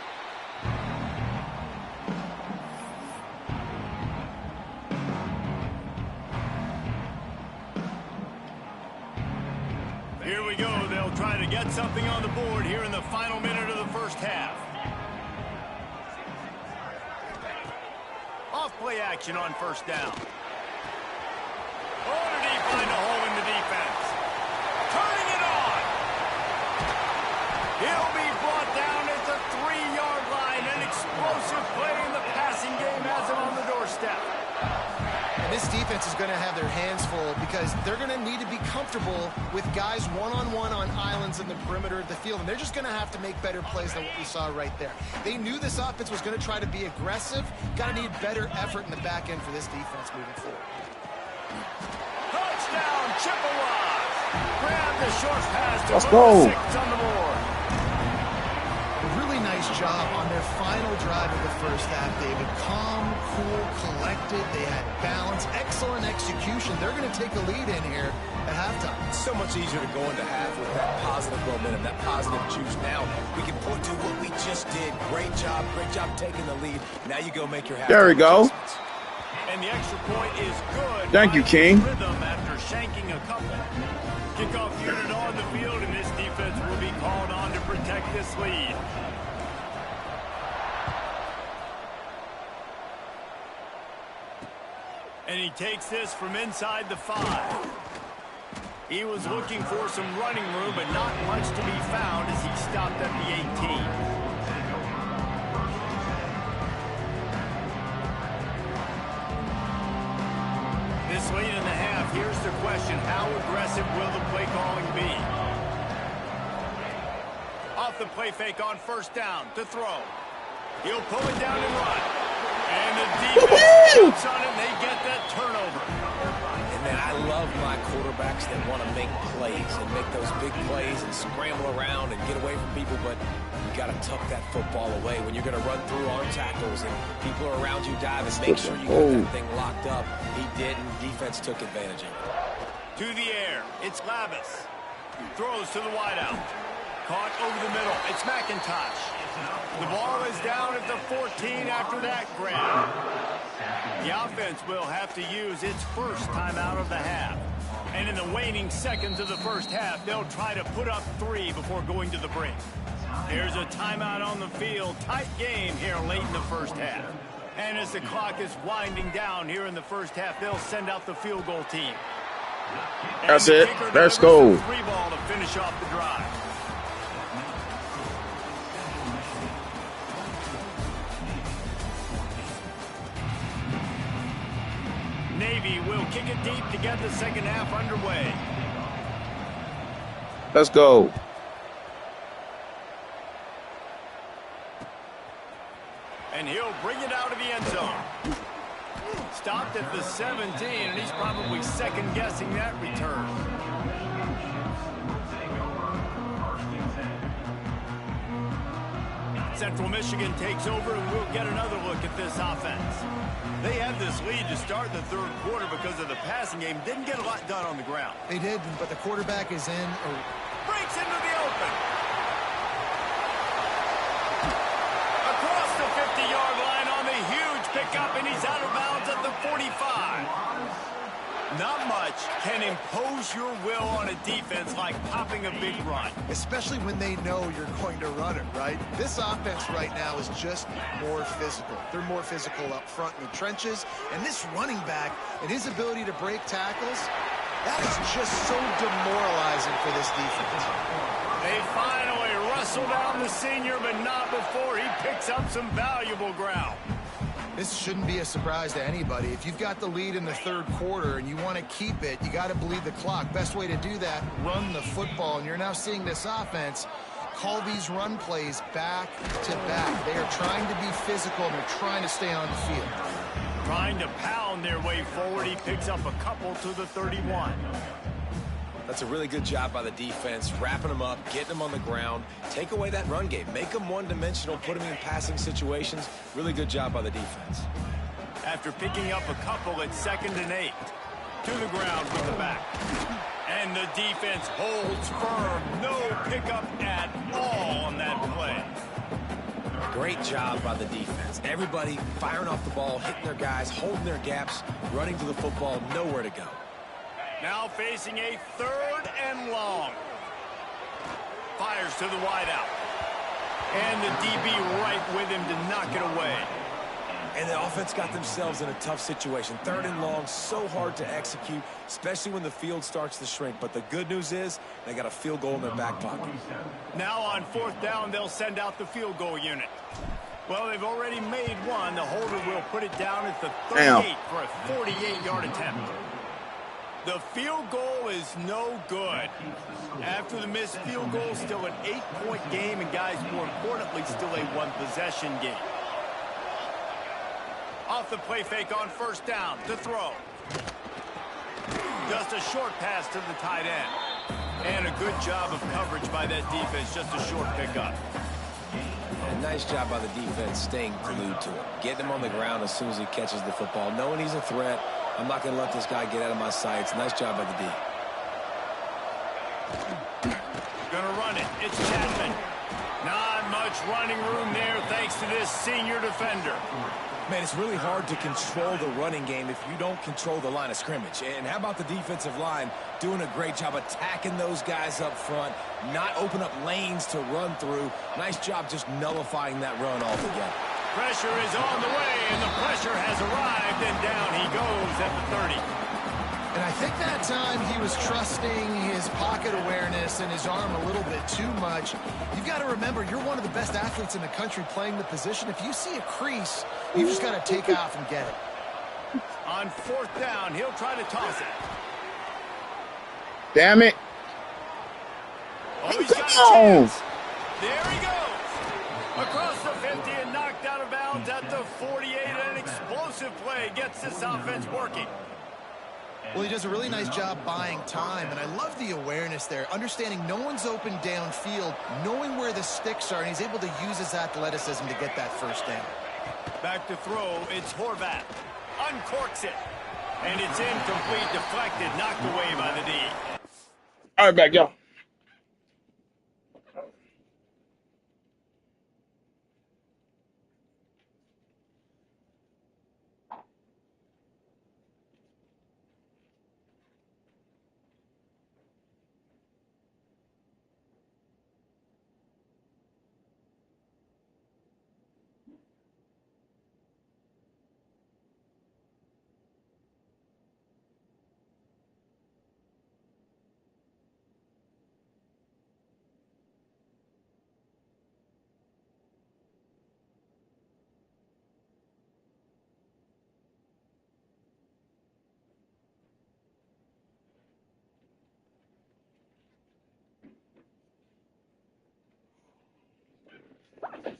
Here we go. They'll try to get something on the board here in the final minute of the first half. Off play action on first down. Oh, did he find a hole in the defense? Turning it on. He'll be brought down at the 3-yard line. An explosive play in the passing game has him on the doorstep. And this defense is going to have their hands full because they're going to need to be comfortable with guys one-on-one on islands in the perimeter of the field, and they're just going to have to make better plays than what we saw right there. They knew this offense was going to try to be aggressive. Got to need better effort in the back end for this defense moving forward. Touchdown, Chippewa! Grab the short pass to Let's put go. 6 on the board. Really nice job on their final drive of the first half, David. Calm, cool, collected. They had balance, excellent execution. They're going to take a lead in here at halftime. It's so much easier to go into half with that positive momentum, that positive juice. Now we can point to what we just did. Great job taking the lead. Now you go make your half. There we go. And the extra point is good. Thank you, King. Rhythm after shanking a couple. Kickoff unit on the field, and this defense will be called on to protect this lead. And he takes this from inside the 5. He was looking for some running room, but not much to be found as he stopped at the 18. This late in the half, here's the question: how aggressive will the play calling be? Off the play fake on first down to throw. He'll pull it down and run. And the defense jumps on it, and they get that turnover. And man, I love my quarterbacks that want to make plays and make those big plays and scramble around and get away from people, but you got to tuck that football away when you're going to run through arm tackles and people are around you diving. Make sure you get that thing locked up. He did, and defense took advantage of it. To the air, it's Lavis. Throws to the wideout. Caught over the middle. It's McIntosh. The ball is down at the 14 after that grab. The offense will have to use its first timeout of the half. And in the waning seconds of the first half, they'll try to put up 3 before going to the break. Here's a timeout on the field. Tight game here late in the first half. And as the clock is winding down here in the first half, they'll send out the field goal team. That's it. Let's go. 3 ball to finish off the drive. Navy will kick it deep to get the second half underway. Let's go. And he'll bring it out of the end zone. Stopped at the 17, and he's probably second-guessing that return. Central Michigan takes over, and we'll get another look at this offense. They had this lead to start the third quarter because of the passing game. Didn't get a lot done on the ground. They did, but the quarterback is in. Breaks into the open. Across the 50-yard line on the huge pickup, and he's out of bounds at the 45. Not much can impose your will on a defense like popping a big run. Especially when they know you're going to run it, right? This offense right now is just more physical. They're more physical up front in the trenches. And this running back and his ability to break tackles, that is just so demoralizing for this defense. They finally wrestle down the senior, but not before he picks up some valuable ground. This shouldn't be a surprise to anybody. If you've got the lead in the third quarter and you want to keep it, you got to bleed the clock. Best way to do that, run the football. And you're now seeing this offense call these run plays back to back. They are trying to be physical, and they're trying to stay on the field. Trying to pound their way forward. He picks up a couple to the 31. That's a really good job by the defense, wrapping them up, getting them on the ground. Take away that run game. Make them one-dimensional, put them in passing situations. Really good job by the defense. After picking up a couple at 2nd and 8. To the ground with the back. And the defense holds firm. No pickup at all on that play. Great job by the defense. Everybody firing off the ball, hitting their guys, holding their gaps, running to the football, nowhere to go. Now facing a 3rd and long. Fires to the wideout. And the DB right with him to knock it away. And the offense got themselves in a tough situation. 3rd and long, so hard to execute, especially when the field starts to shrink. But the good news is they got a field goal in their back pocket. Now on 4th down, they'll send out the field goal unit. Well, they've already made one. The holder will put it down at the 38 Damn. for a 48-yard attempt. The field goal is no good. After the missed field goal, still an 8-point game, and guys, more importantly, still a one-possession game. Off the play fake on first down to throw. Just a short pass to the tight end. And a good job of coverage by that defense, just a short pickup. And nice job by the defense staying glued to him. Getting him on the ground as soon as he catches the football. Knowing he's a threat, I'm not going to let this guy get out of my sights. Nice job by the D. Gonna run it. It's Chapman. Not much running room there thanks to this senior defender. Man, it's really hard to control the running game if you don't control the line of scrimmage. And how about the defensive line doing a great job attacking those guys up front, not open up lanes to run through. Nice job just nullifying that run altogether. Pressure is on the way, and the pressure has arrived, and down he goes at the 30. And I think that time he was trusting his pocket awareness and his arm a little bit too much. You've got to remember, you're one of the best athletes in the country playing the position. If you see a crease, you've just got to take off and get it. On fourth down, he'll try to toss it. Damn it. Oh, he's got a Oh. chance. There he goes. Across the 50 and knocked out of bounds at the 48. An explosive play gets this offense working. Well, he does a really nice job buying time, and I love the awareness there, understanding no one's open downfield, knowing where the sticks are, and he's able to use his athleticism to get that first down. Back to throw, it's Horvath. Uncorks it. And it's incomplete, deflected, knocked away by the D. All right, back, y'all.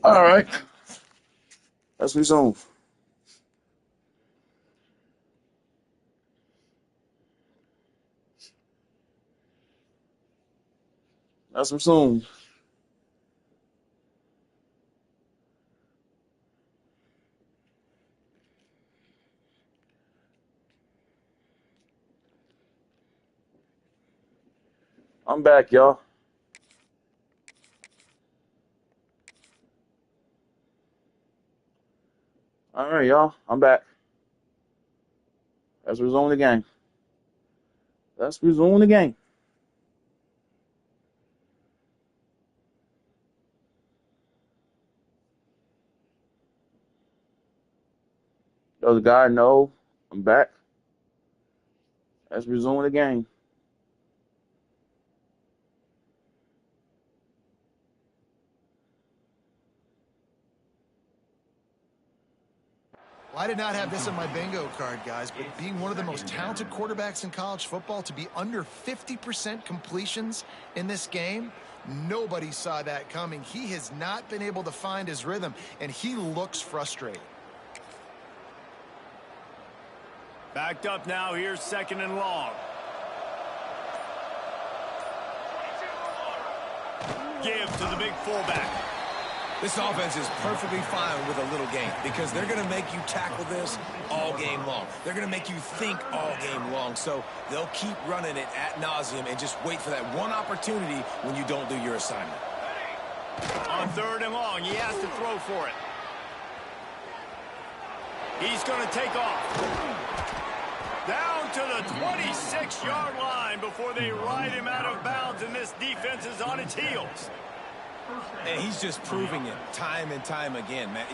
All right. Let's resume. Let's resume. I'm back, y'all. All right, y'all. I'm back. Let's resume the game. Let's resume the game. Does the guy know I'm back? Let's resume the game. Well, I did not have this on my bingo card, guys, but being one of the most talented quarterbacks in college football, to be under 50% completions in this game, nobody saw that coming. He has not been able to find his rhythm, and he looks frustrated. Backed up now, here's second and long. Give to the big fullback. This offense is perfectly fine with a little game because they're going to make you tackle this all game long. They're going to make you think all game long. So they'll keep running it ad nauseum and just wait for that one opportunity when you don't do your assignment. On third and long, he has to throw for it. He's going to take off. Down to the 26-yard line before they ride him out of bounds, and this defense is on its heels. And he's just proving it time and time again, man.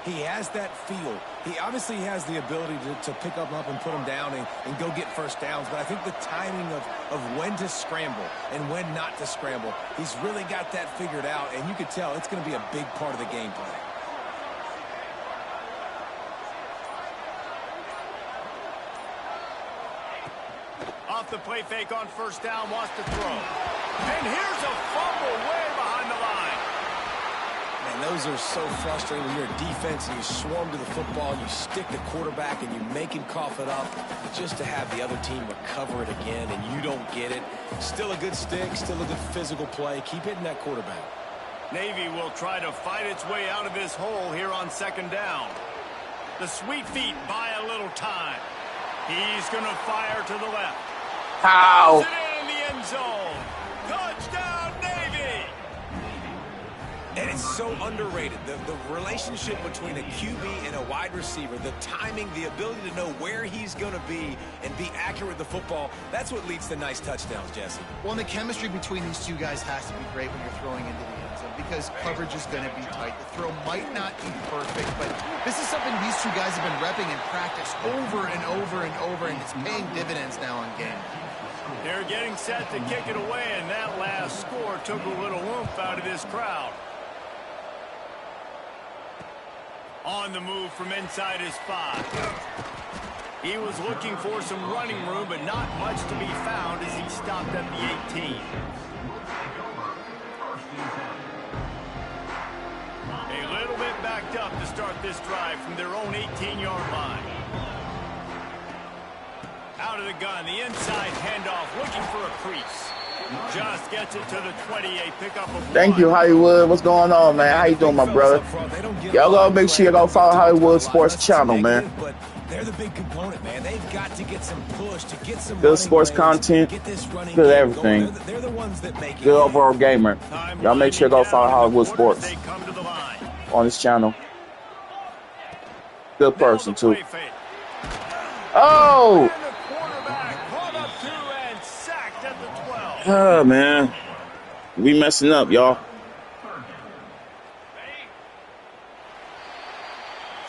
He has that feel. He obviously has the ability to pick them up and put them down and go get first downs. But I think the timing of when to scramble and when not to scramble, he's really got that figured out. And you could tell it's going to be a big part of the game plan. the play fake on first down, wants to throw. And here's a fumble way behind the line. Man, those are so frustrating when you're a defense and you swarm to the football, you stick the quarterback and you make him cough it up just to have the other team recover it again and you don't get it. Still a good stick, still a good physical play. Keep hitting that quarterback. Navy will try to fight its way out of this hole here on second down. The sweet feet buy a little time. He's going to fire to the left. How? Puts it in the end zone. Touchdown, Navy! And it's so underrated. The relationship between a QB and a wide receiver, the timing, the ability to know where he's going to be and be accurate with the football, that's what leads to nice touchdowns, Jesse. Well, and the chemistry between these two guys has to be great when you're throwing into the end zone because coverage is going to be tight. The throw might not be perfect, but this is something these two guys have been repping in practice over and over and over, and it's paying dividends now in game. They're getting set to kick it away, and that last score took a little oomph out of this crowd. On the move from inside his 5. He was looking for some running room, but not much to be found as he stopped at the 18. A little bit backed up to start this drive from their own 18-yard line. Out of the gun, the inside handoff, looking for a crease. Just gets it to the 28, pick up a Thank you, Hollywood. What's going on, man? How you doing, my brother? Y'all gotta make sure you go follow Hollywood Sports Channel, man. But they're the big component, man. They've got to get some push to get some good sports content, good everything. They're the ones that make it. Good overall gamer. Y'all make sure you go follow Hollywood Sports on this channel. Good person, too. Oh! Oh, man. We messing up, y'all.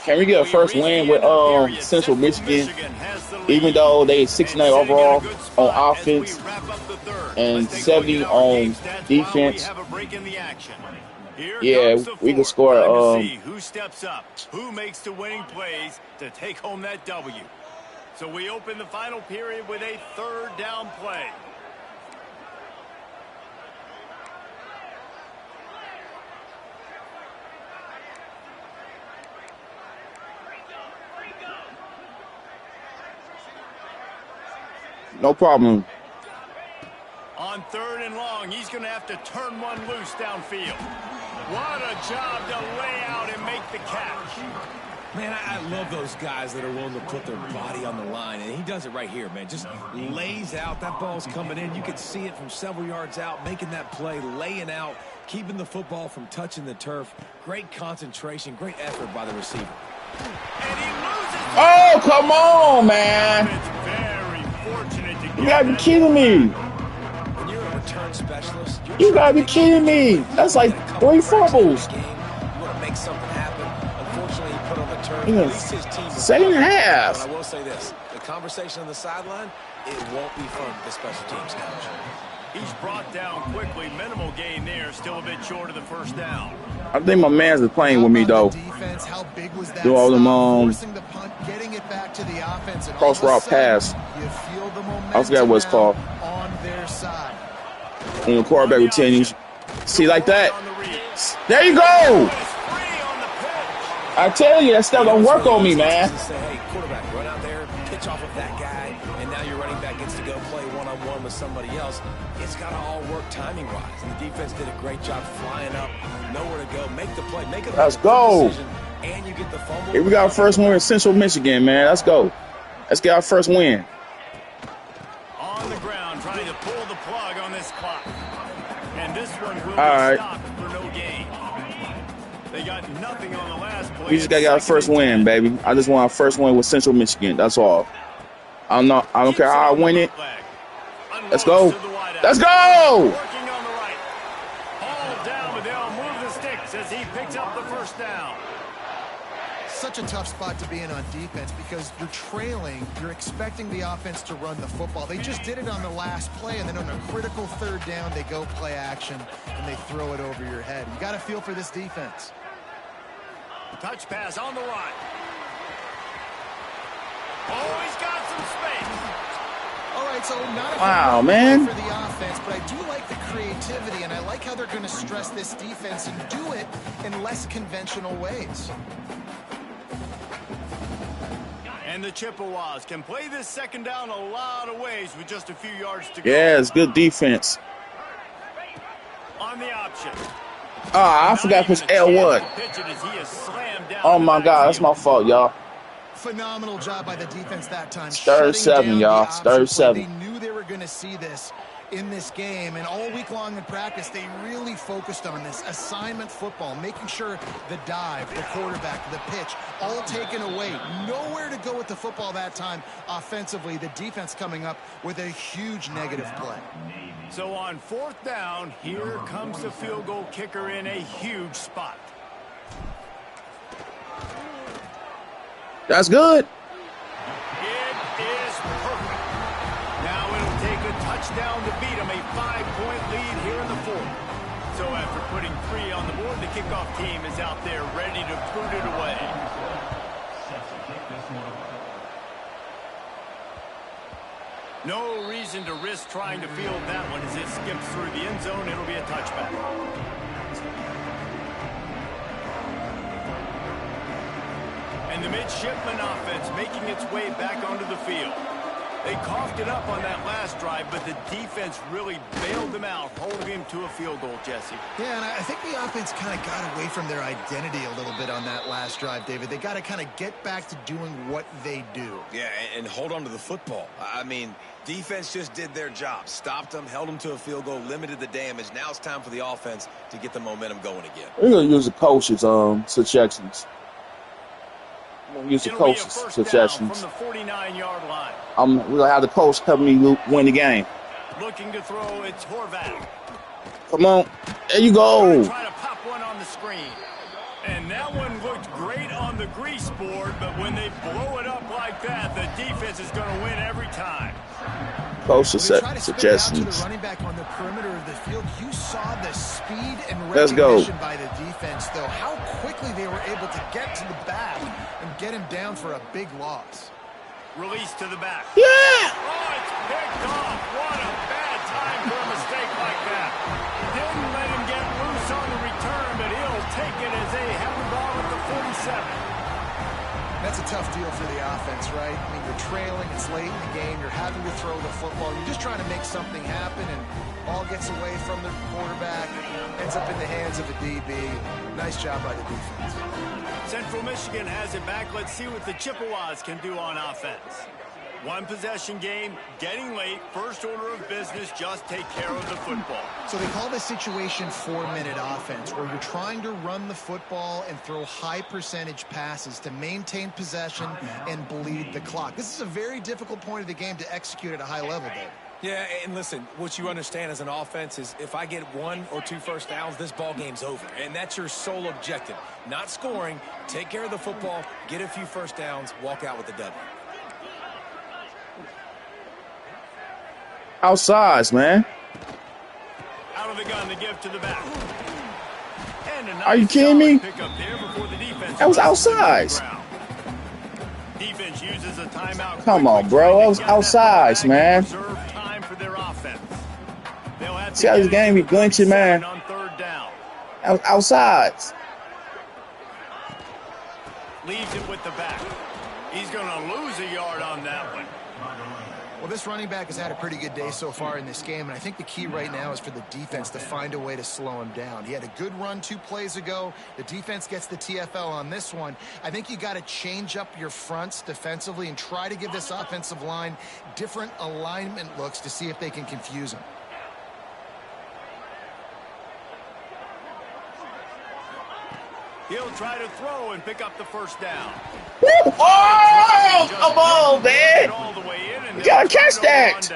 Can we get a first win with Central Michigan, even though they 6-9 overall on offense and 70 on defense? Yeah, we can score. Who steps up? Who makes the winning plays to take home that W? So we open the final period with a third down play. No problem. On third and long, he's going to have to turn one loose downfield. What a job to lay out and make the catch. Man, I love those guys that are willing to put their body on the line, and he does it right here, man. Just lays out. That ball's coming in. You can see it from several yards out, making that play, laying out, keeping the football from touching the turf. Great concentration, great effort by the receiver. And he loses. Oh, come on, man. It's very fortunate to get. You gotta be kidding me. When you're a return specialist, You gotta be kidding me. That's like 3 fumbles. You want to make something happen. Unfortunately, he put on the turf. Yeah, At least his team. second half. But I will say this: the conversation on the sideline, it won't be fun for the special teams coach. He's brought down quickly. Minimal gain there. Still a bit short of the first down. I think my man's is playing with me, though. Defense, how big was that Do all them, stop, forcing the punt, getting it back to the offense, and cross all of a route sudden, pass. You feel the momentum I forgot what it's called. on their side. When the quarterback routines. See, like that. On the read. There you go. It's free on the pitch. I tell you, that stuff don't work on me, man. Just say, hey, quarterback, run out there, pitch off of that guy, and now your running back gets to go play one-on-one with somebody else. It's got to all work timing-wise, and the defense did a great job flying up, nowhere to go, make the play, make it. Let's go. Decision, and you get the fumble. Here we got our first win in Central Michigan, man. Let's go. Let's get our first win. On the ground, trying to pull the plug on this clock. And this one will All be right. stopped for no gain. They got nothing on the last play. We just gotta get our first win, baby. I just want our first win with Central Michigan. That's all. I don't care how I win it. Let's go. Let's go. Working on the right. All down, but they'll move the sticks as he picks up the first down. Such a tough spot to be in on defense because you're trailing, you're expecting the offense to run the football. They just did it on the last play, and then on a critical third down, they go play action, and they throw it over your head. You got to feel for this defense. Touch pass on the right. Oh, he's got some space. All right, so not a Wow, great man. play for the offense, but I do like the creativity, and I like how they're going to stress this defense and do it in less conventional ways. And the Chippewas can play this second down a lot of ways with just a few yards to go. Yeah, it's good defense. On the option. I forgot to push L1. Oh, my God. That's my fault, y'all. Phenomenal job by the defense that time. It's 37, y'all. It's 37. They knew they were going to see this in this game, and all week long in practice, they really focused on this assignment football, making sure the dive, the quarterback, the pitch, all taken away. Nowhere to go with the football that time offensively. The defense coming up with a huge negative play. So on fourth down, here comes the field goal kicker in a huge spot. That's good. It is perfect. Now it'll take a touchdown to beat them, a 5-point lead here in the fourth. So after putting 3 on the board, the kickoff team is out there ready to boot it away. Set to kick this one away. No reason to risk trying to field that one as it skips through the end zone. It'll be a touchback. And the midshipman offense making its way back onto the field. They coughed it up on that last drive, but the defense really bailed them out, holding him to a field goal, Jesse. Yeah, and I think the offense kind of got away from their identity a little bit on that last drive, David. They got to kind of get back to doing what they do. Yeah, and hold on to the football. I mean, defense just did their job. Stopped them, held them to a field goal, limited the damage. Now it's time for the offense to get the momentum going again. We're going to use the coach's suggestions. I'm going to use the It'll be a coach's first suggestions. down from the 49-yard line. We're going to have the coach help me win the game. Looking to throw, it's Horvath. Come on. There you go. Try to pop one on the screen. And that one looked great on the grease board, but when they blow it up like that, the defense is going to win every time. Coach's They try to spit it out to the suggestions. running back on the perimeter of the field. You saw the speed and Let's go. recognition by the defense, though. How quickly they were able to get to the back and get him down for a big loss. Release to the back. Yeah. Oh, it's picked off. What a bad time for a mistake like that. Didn't let him get loose on the return, but he'll take it as they have the ball at the 47. That's a tough deal for the offense, right? I mean, you're trailing, it's late in the game, you're having to throw the football, you're just trying to make something happen, and ball gets away from the quarterback, ends up in the hands of a DB. Nice job by the defense. Central Michigan has it back. Let's see what the Chippewas can do on offense. One possession game, getting late, first order of business, just take care of the football. So they call this situation 4-minute offense, where you're trying to run the football and throw high percentage passes to maintain possession and bleed the clock. This is a very difficult point of the game to execute at a high level, Dave. Yeah, and listen, what you understand as an offense is if I get 1 or 2 first downs, this ball game's over. And that's your sole objective. Not scoring, take care of the football, get a few first downs, walk out with the W. Outsides, man. Out of the gun to give to the back. And a nice Are you kidding me? pick up there before the defense That was rushes him to the outsides. ground. Defense uses a timeout. Come on, quickly, bro. That trying was to get outsides, ball back man. and preserve time for their offense. They'll have to See how this get game it be to glitching, man? 37 on third down. That was outsides. Leaves it with the back. He's going to lose a yard on that one. Well, this running back has had a pretty good day so far in this game, and I think the key right now is for the defense to find a way to slow him down. He had a good run 2 plays ago. The defense gets the TFL on this one. I think you got to change up your fronts defensively and try to give this offensive line different alignment looks to see if they can confuse him. He'll try to throw and pick up the first down. Oh, come on, man. All the way in, and You gotta catch that.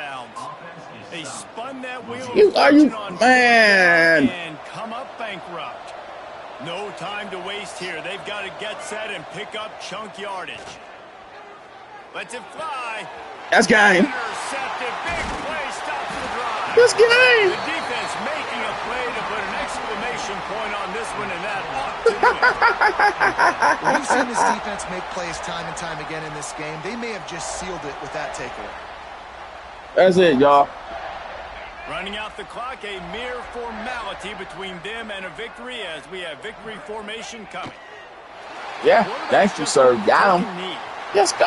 They spun that wheel Are you, on man? and come up bankrupt. No time to waste here. They've got to get set and pick up chunk yardage. Lets it fly. That's game. Intercepted. Big play stops the drive. That's game. The defense making a play to put an exclamation point on this one, and that ought to do it. Well, we've seen this defense make plays time and time again in this game. They may have just sealed it with that takeaway. That's it, y'all. Running out the clock, a mere formality between them and a victory as we have victory formation coming. Yeah, thank you, sir. Got him. Let's go.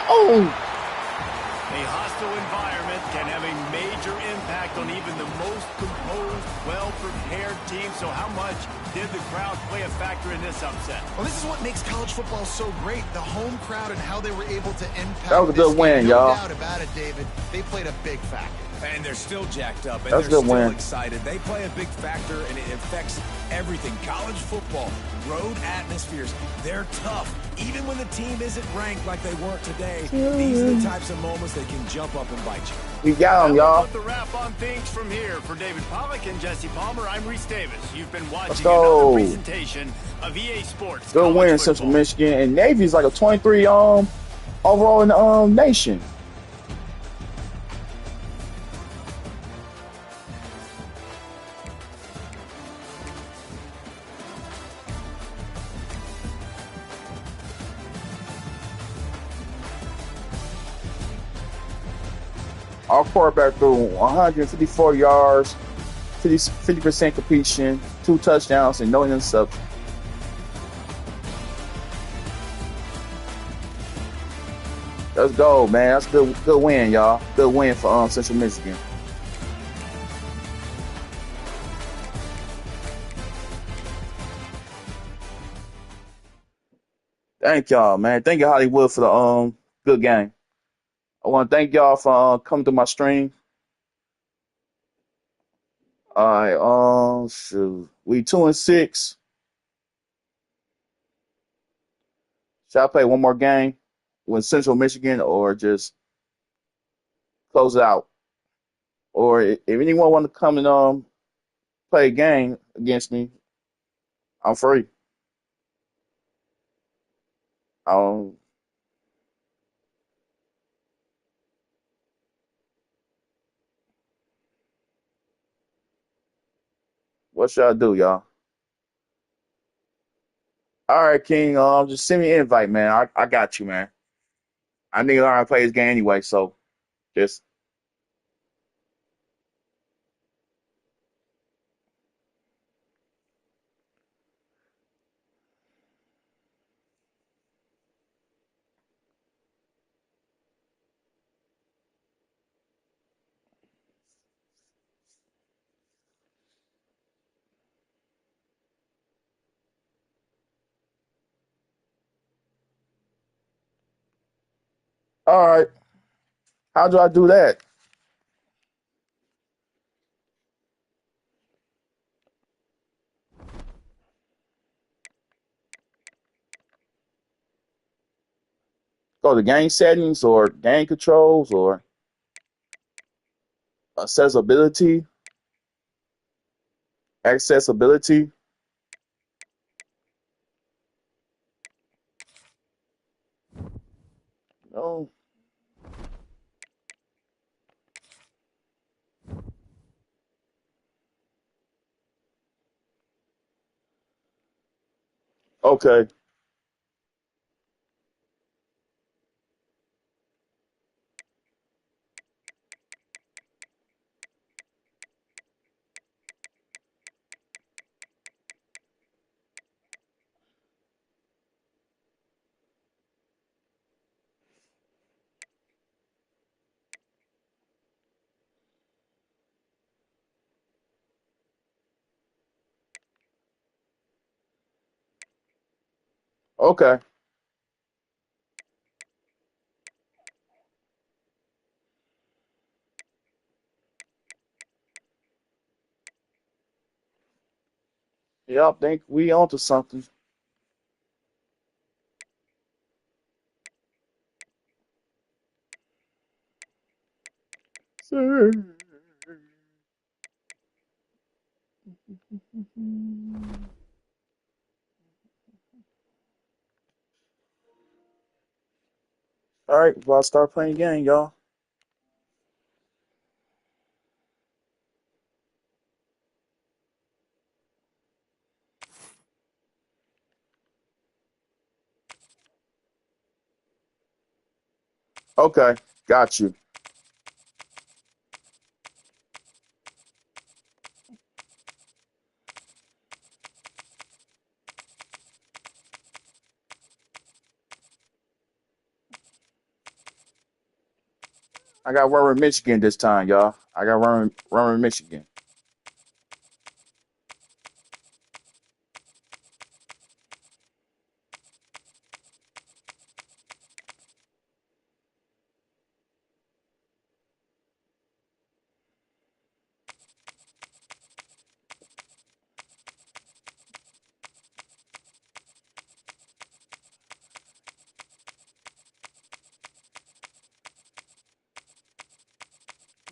A hostile environment can have a major impact on even the most composed, well-prepared team. So how much did the crowd play a factor in this upset? Well, this is what makes college football so great, the home crowd and how they were able to impact That was a good win, y'all. No doubt about it, David. They played a big factor. And they're still jacked up, and That's they're a good still win. excited. They play a big factor, and it affects everything. College football, road atmospheres, they're tough. Even when the team isn't ranked like they weren't today, these are the types of moments that can jump up and bite you. We got him, y'all. Put the wrap on things from here. For David Pollack and Jesse Palmer, I'm Reese Davis. You've been watching go. another presentation of EA Sports. Good win in Central Michigan. And Navy's like a 23 overall in the nation. Our quarterback threw 154 yards, 50% completion, 2 touchdowns, and no interceptions. Let's go, man. That's a good win, y'all. Good win for Central Michigan. Thank y'all, man. Thank you, Hollywood, for the good game. I want to thank y'all for coming to my stream. All right, shoot. We 2-6. Should I play one more game with Central Michigan or just close it out? Or if anyone want to come and play a game against me, I'm free. Um, what should I do, y'all? All right, King. Just send me an invite, man. I got you, man. I need to learn how to play this game anyway, so just all right. How do I do that? Go to game settings or game controls or accessibility. Accessibility. No. Okay. Okay. Yeah, I think we onto something. Sir. All right, well, I'll start playing game, y'all. Okay, got you. I got run with Michigan this time, y'all. I got run with Michigan.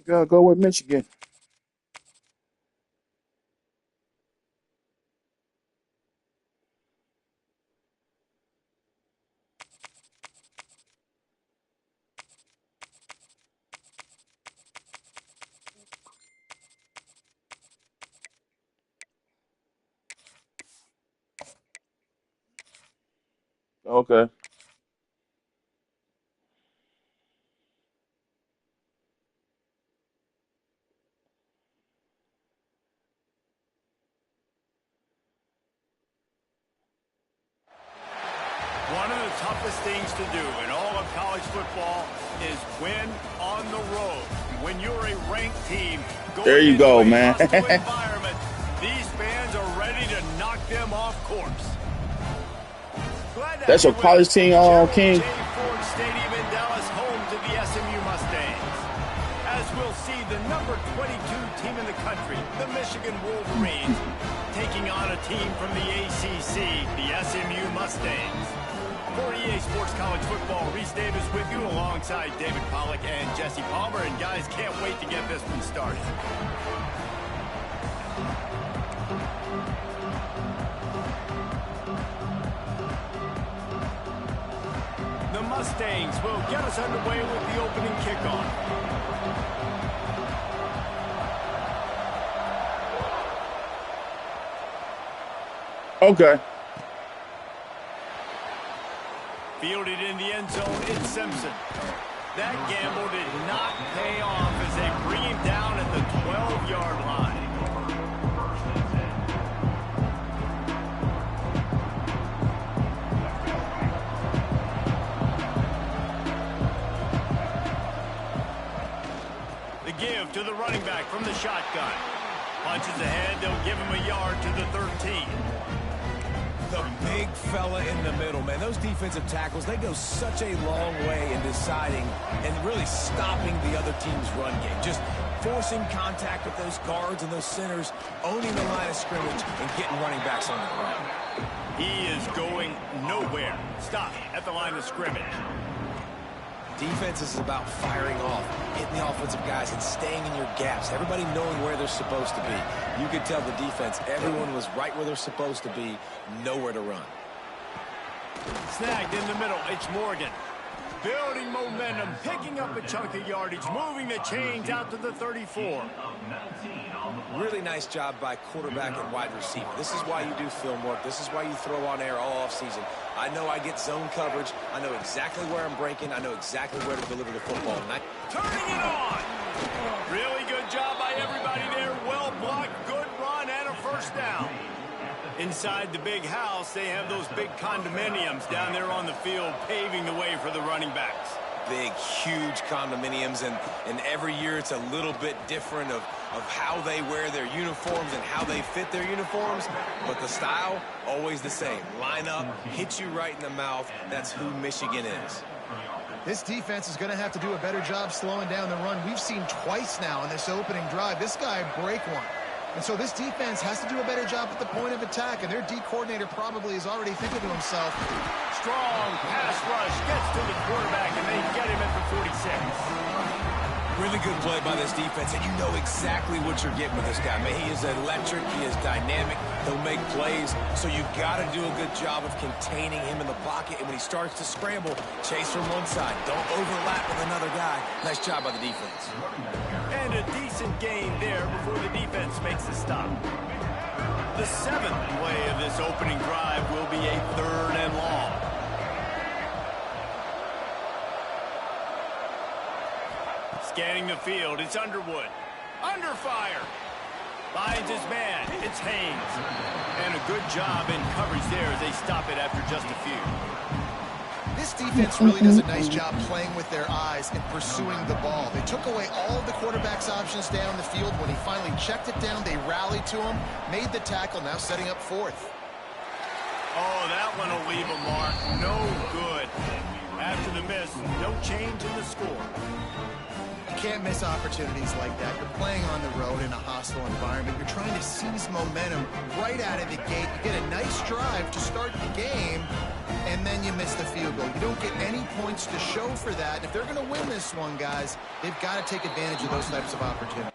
Go with Michigan. Okay. One of the toughest things to do in all of college football is win on the road. When you're a ranked team There going you into go, a man. hostile environment, these fans are ready to knock them off course. Glad to That's have your you with college us. team, Gerald King. J. Ford Stadium in Dallas, home to the SMU Mustangs. As we'll see the number 22 team in the country, the Michigan Wolverines, taking on a team from the ACC, the SMU Mustangs. For EA Sports College Football, Reese Davis with you alongside David Pollack and Jesse Palmer. And guys, can't wait to get this one started. The Mustangs will get us underway with the opening kickoff. Okay. Fielded in the end zone, it's Simpson. That gamble did not pay off as they bring him down at the 12-yard line. The give to the running back from the shotgun. Punches ahead, they'll give him a yard to the 13. The big fella in the middle, man. Those defensive tackles, they go such a long way in deciding and really stopping the other team's run game. Just forcing contact with those guards and those centers, owning the line of scrimmage, and getting running backs on the ground. He is going nowhere. Stop at the line of scrimmage. Defense is about firing off, hitting the offensive guys, and staying in your gaps. Everybody knowing where they're supposed to be. You could tell the defense, everyone was right where they're supposed to be, nowhere to run. Snagged in the middle, it's Morgan. Building momentum, picking up a chunk of yardage, moving the chains out to the 34. Really nice job by quarterback and wide receiver. This is why you do film work. This is why you throw on air all offseason. I know I get zone coverage. I know exactly where I'm breaking. I know exactly where to deliver the football. Turning it on. Really good job by everybody there. Well blocked, good run, and a first down. Inside the big house, they have those big condominiums down there on the field, paving the way for the running backs. Big, huge condominiums, and every year it's a little bit different of how they wear their uniforms and how they fit their uniforms, but the style, always the same. Line up, hit you right in the mouth. That's who Michigan is. This defense is going to have to do a better job slowing down the run. We've seen twice now in this opening drive. This guy break one. And so this defense has to do a better job at the point of attack, and their D coordinator probably is already thinking to himself, strong pass rush gets to the quarterback, and they get him at the 46. Really good play by this defense, and you know exactly what you're getting with this guy. Man, he is electric. He is dynamic. He'll make plays, so you got to do a good job of containing him in the pocket. And when he starts to scramble, chase from one side. Don't overlap with another guy. Nice job by the defense. And a decent gain there before the defense makes the stop. The seventh play of this opening drive will be a 3rd and long. Scanning the field, it's Underwood. Under fire. Finds his man, it's Haynes. And a good job in coverage there as they stop it after just a few. This defense really does a nice job playing with their eyes and pursuing the ball. They took away all of the quarterback's options down the field. When he finally checked it down, they rallied to him, made the tackle, now setting up fourth. Oh, that one will leave a mark. No good. After the miss, no change in the score. You can't miss opportunities like that. You're playing on the road in a hostile environment. You're trying to seize momentum right out of the gate. You get a nice drive to start the game, and then you miss the field goal. You don't get any points to show for that. And if they're going to win this one, guys, they've got to take advantage of those types of opportunities.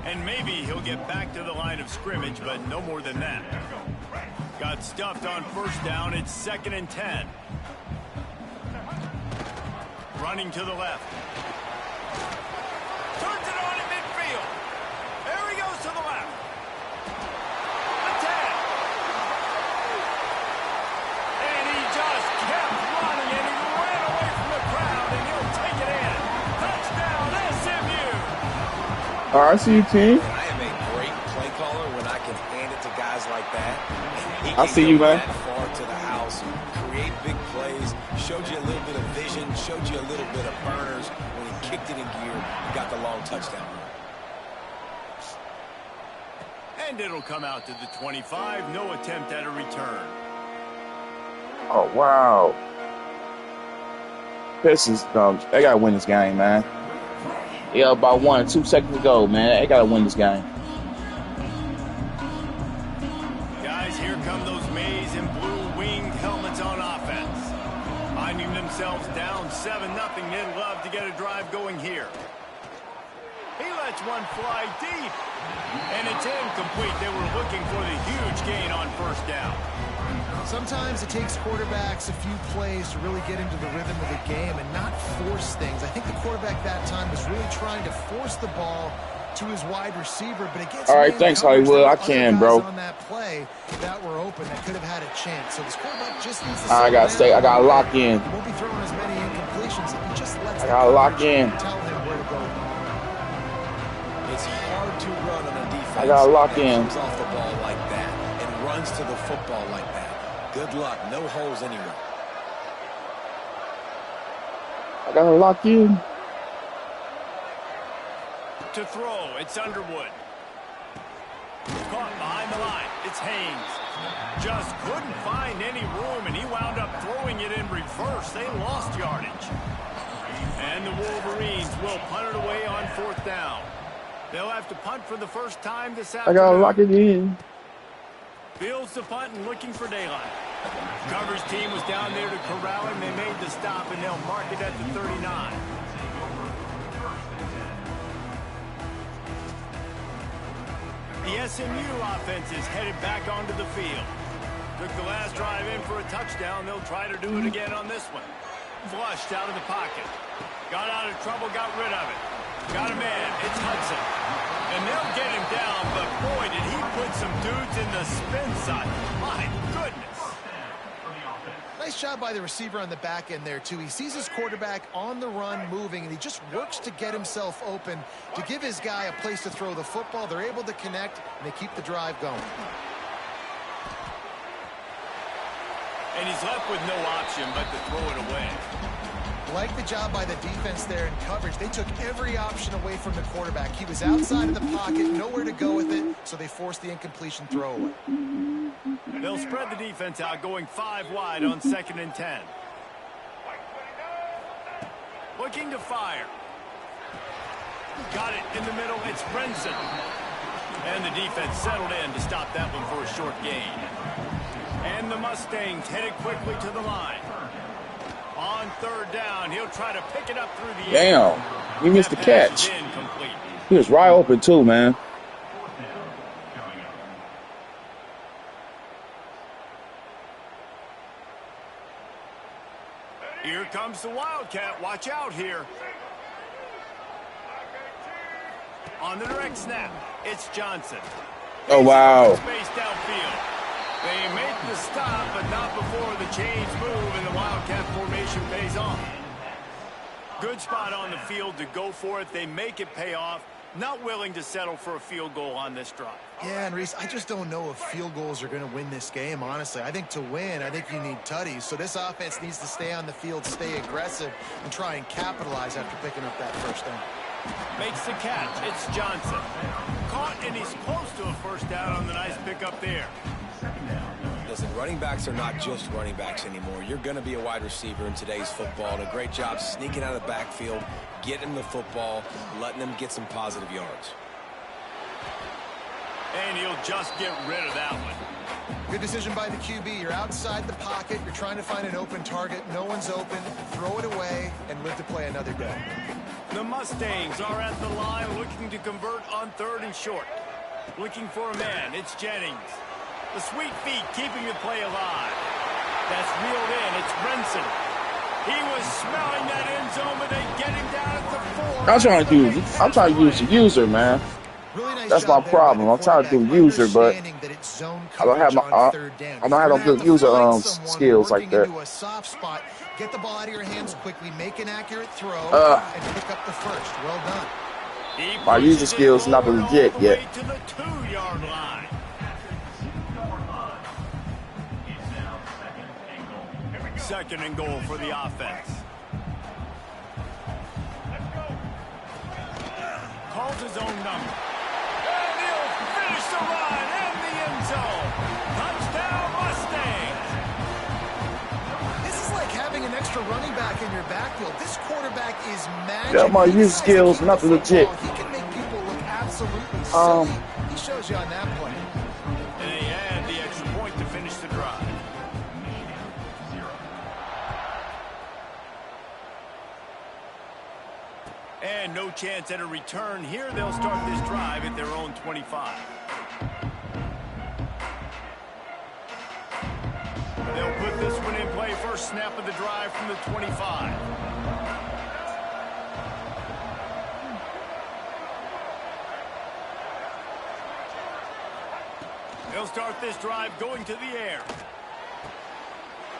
And maybe he'll get back to the line of scrimmage, but no more than that. Got stuffed on first down. It's 2nd and 10. Running to the left. Turns it on in midfield. There he goes to the left. Attack. And he just kept running, and he ran away from the crowd, and he'll take it in. Touchdown, SMU. All right, see you, team. I am a great play caller when I can hand it to guys like that. He I see you, man. That far to the house, create big plays, showed you a little bit of vision, showed you a little bit of burners. When he kicked it in gear, he got the long touchdown. And it'll come out to the 25. No attempt at a return. Oh, wow. This is they gotta win this game, man. Yeah, about 1 or 2 seconds to go, man. They gotta win this game. Guys, here come those maize and blue winged helmets on offense. Finding themselves down 7-0. They'd love to get a drive going here. He lets one fly deep. And it's incomplete. They were looking for the huge gain on first down. Sometimes it takes quarterbacks a few plays to really get into the rhythm of the game and not force things. I think the quarterback that time was really trying to force the ball to his wide receiver, but it gets all right, thanks, Hollywood. I can, bro. On that play that were open that could have had a chance. So this quarterback just needs to I gotta lock in. He won't be throwing as many incompletions if he just lets I gotta lock in. tell him where to go. It's hard to run on a defense I gotta lock that in. comes off the ball like that and runs to the football like that. Good luck. No holes anywhere. I gotta lock in. To throw, it's Underwood. Caught behind the line. It's Haynes. Just couldn't find any room, and he wound up throwing it in reverse. They lost yardage. And the Wolverines will punt it away on 4th down. They'll have to punt for the first time this I afternoon. gotta lock it in. Fields the punt and looking for daylight. Coverage team was down there to corral him. They made the stop, and they'll mark it at the 39. The SMU offense is headed back onto the field. Took the last drive in for a touchdown. They'll try to do it again on this one. Flushed out of the pocket. Got out of trouble, got rid of it. Got him in. It's Hudson. And they'll get him down, but boy, did he put some dudes in the spin side. My goodness. Nice job by the receiver on the back end there, too. He sees his quarterback on the run moving, and he just works to get himself open to give his guy a place to throw the football. They're able to connect, and they keep the drive going. And he's left with no option but to throw it away. Like the job by the defense there in coverage. They took every option away from the quarterback. He was outside of the pocket, nowhere to go with it, so they forced the incompletion throwaway. They'll spread the defense out, going 5 wide on 2nd and 10. Looking to fire. Got it in the middle. It's Brinson. And the defense settled in to stop that one for a short gain. And the Mustangs headed quickly to the line. On 3rd down, he'll try to pick it up through the air. Damn, he missed the That pass catch. is incomplete. He was right open too, man. Here comes the Wildcat. Watch out here. On the direct snap, it's Johnson. Oh, wow. Space downfield. They make the stop, but not before the chains move and the Wildcat formation pays off. Good spot on the field to go for it. They make it pay off. Not willing to settle for a field goal on this drive. Yeah, and Reese, I just don't know if field goals are going to win this game, honestly. I think to win, I think you need tutties. So this offense needs to stay on the field, stay aggressive, and try and capitalize after picking up that first down. Makes the catch. It's Johnson. Caught, and he's close to a first down on the nice pickup there. Listen, running backs are not just running backs anymore. You're going to be a wide receiver in today's football. And a great job sneaking out of the backfield, getting the football, letting them get some positive yards. And he'll just get rid of that one. Good decision by the QB. You're outside the pocket. You're trying to find an open target. No one's open. Throw it away and live to play another day. The Mustangs are at the line looking to convert on 3rd and short. Looking for a man. It's Jennings. The sweet feet keeping the play alive. That's reeled in. It's Renson. He was smelling that end zone, but they get him down at the 4. I'm trying to use the user, man. Really nice That's my job there problem. by I'm the trying to do quarterback, user, but understanding that it's zone I don't have my coverage on 3rd down. I don't have no You're good gonna user have to find someone skills like working that. into a soft spot, get the ball out of your hands quickly, make an accurate throw, and pick up the first. Well done. He My user pushes it skills not forward legit all the yet. way to the 2-yard line. Second and goal for the offense. Calls his own number. And he'll finish the run in the end zone. Touchdown, Mustangs. This is like having an extra running back in your backfield. This quarterback is magic. Yeah, my He user decides to skills keep not the legit. football. He can make people look absolutely silly. He shows you on that play. And they add the extra point to finish the drive. And no chance at a return here. They'll start this drive at their own 25. They'll put this one in play. First snap of the drive from the 25. They'll start this drive going to the air.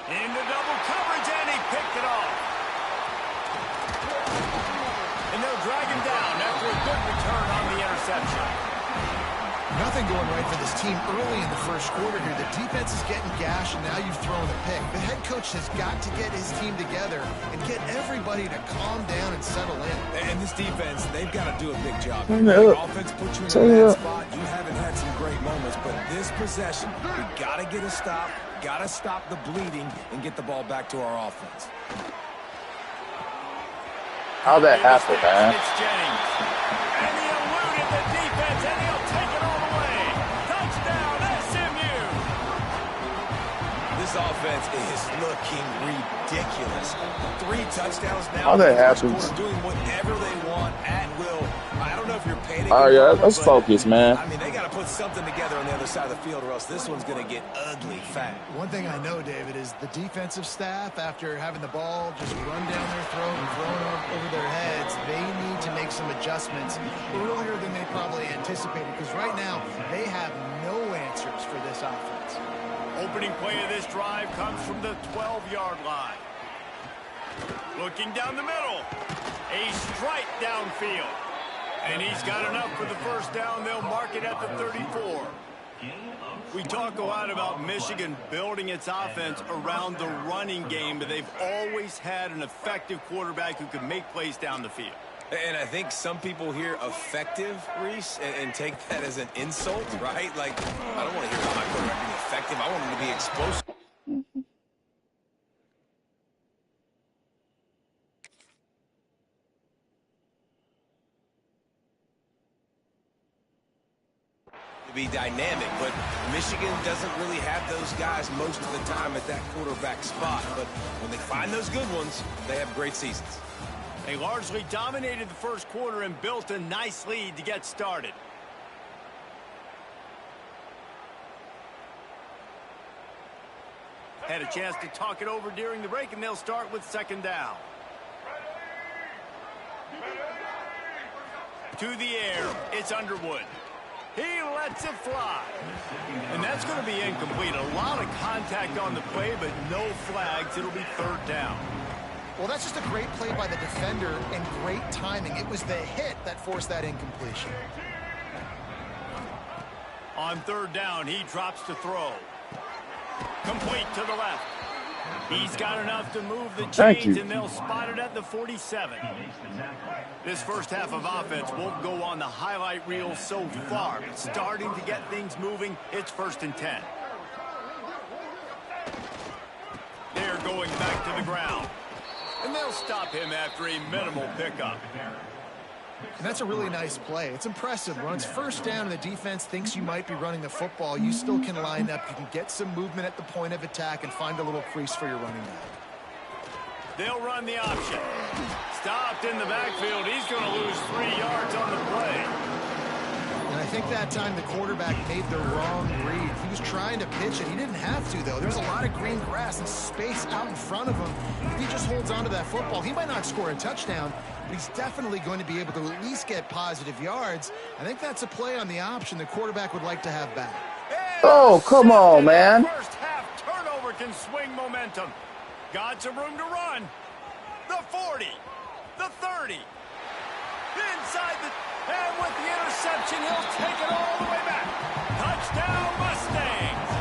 Into double coverage, and he picked it off. And they'll drag him down after a good return on the interception. Nothing going right for this team early in the first quarter here. The defense is getting gashed, and now you've thrown a pick. The head coach has got to get his team together and get everybody to calm down and settle in. And this defense, they've got to do a big job. Yeah. The offense puts you in a bad spot. You haven't had some great moments, but this possession, we got to get a stop, got to stop the bleeding, and get the ball back to our offense. How'd that happen, man? It's Jennings. And he eluded the defense, and he'll take it all the way. Touchdown, SMU. This offense is looking ridiculous. 3 touchdowns now. How that First happens? quarter, doing whatever they want at will. I don't know if you're panicking. All right, yeah, let's focus, man. I mean, they got to put something together on the other side of the field, or else this one's going to get ugly fast. One thing I know, David, is the defensive staff, after having the ball just run down their throat and thrown over their heads, they need to make some adjustments earlier than they probably anticipated, because right now they have no answers for this offense. Opening play of this drive comes from the 12-yard line. Looking down the middle. A strike downfield. And he's got enough for the first down. They'll mark it at the 34. We talk a lot about Michigan building its offense around the running game, but they've always had an effective quarterback who can make plays down the field. And I think some people hear effective, Reese, and take that as an insult, right? Like, I don't want to hear about my quarterback being effective. I want him to be explosive. To be dynamic, but Michigan doesn't really have those guys most of the time at that quarterback spot. But when they find those good ones, they have great seasons. They largely dominated the first quarter and built a nice lead to get started. Had a chance to talk it over during the break, and they'll start with second down. To the air, it's Underwood. He lets it fly. And that's going to be incomplete. A lot of contact on the play, but no flags. It'll be third down. Well, that's just a great play by the defender and great timing. It was the hit that forced that incompletion. On third down, he drops to throw. Complete to the left. He's got enough to move the chains, and they'll spot it at the 47. This first half of offense won't go on the highlight reel so far, but starting to get things moving, it's 1st and 10. They're going back to the ground. And they'll stop him after a minimal pickup. And that's a really nice play. It's impressive. When it's 1st down and the defense thinks you might be running the football, you still can line up. You can get some movement at the point of attack and find a little crease for your running back. They'll run the option. Stopped in the backfield. He's going to lose 3 yards on the play. And I think that time the quarterback made the wrong read. He was trying to pitch it. He didn't have to, though. There's a lot of green grass and space out in front of him. If he just holds on to that football, he might not score a touchdown, but he's definitely going to be able to at least get positive yards. I think that's a play on the option the quarterback would like to have back. Oh, come on, man. First half turnover can swing momentum. Got some room to run. The 40, the 30, inside the... And with the interception, he'll take it all the way back. Touchdown, Mustangs.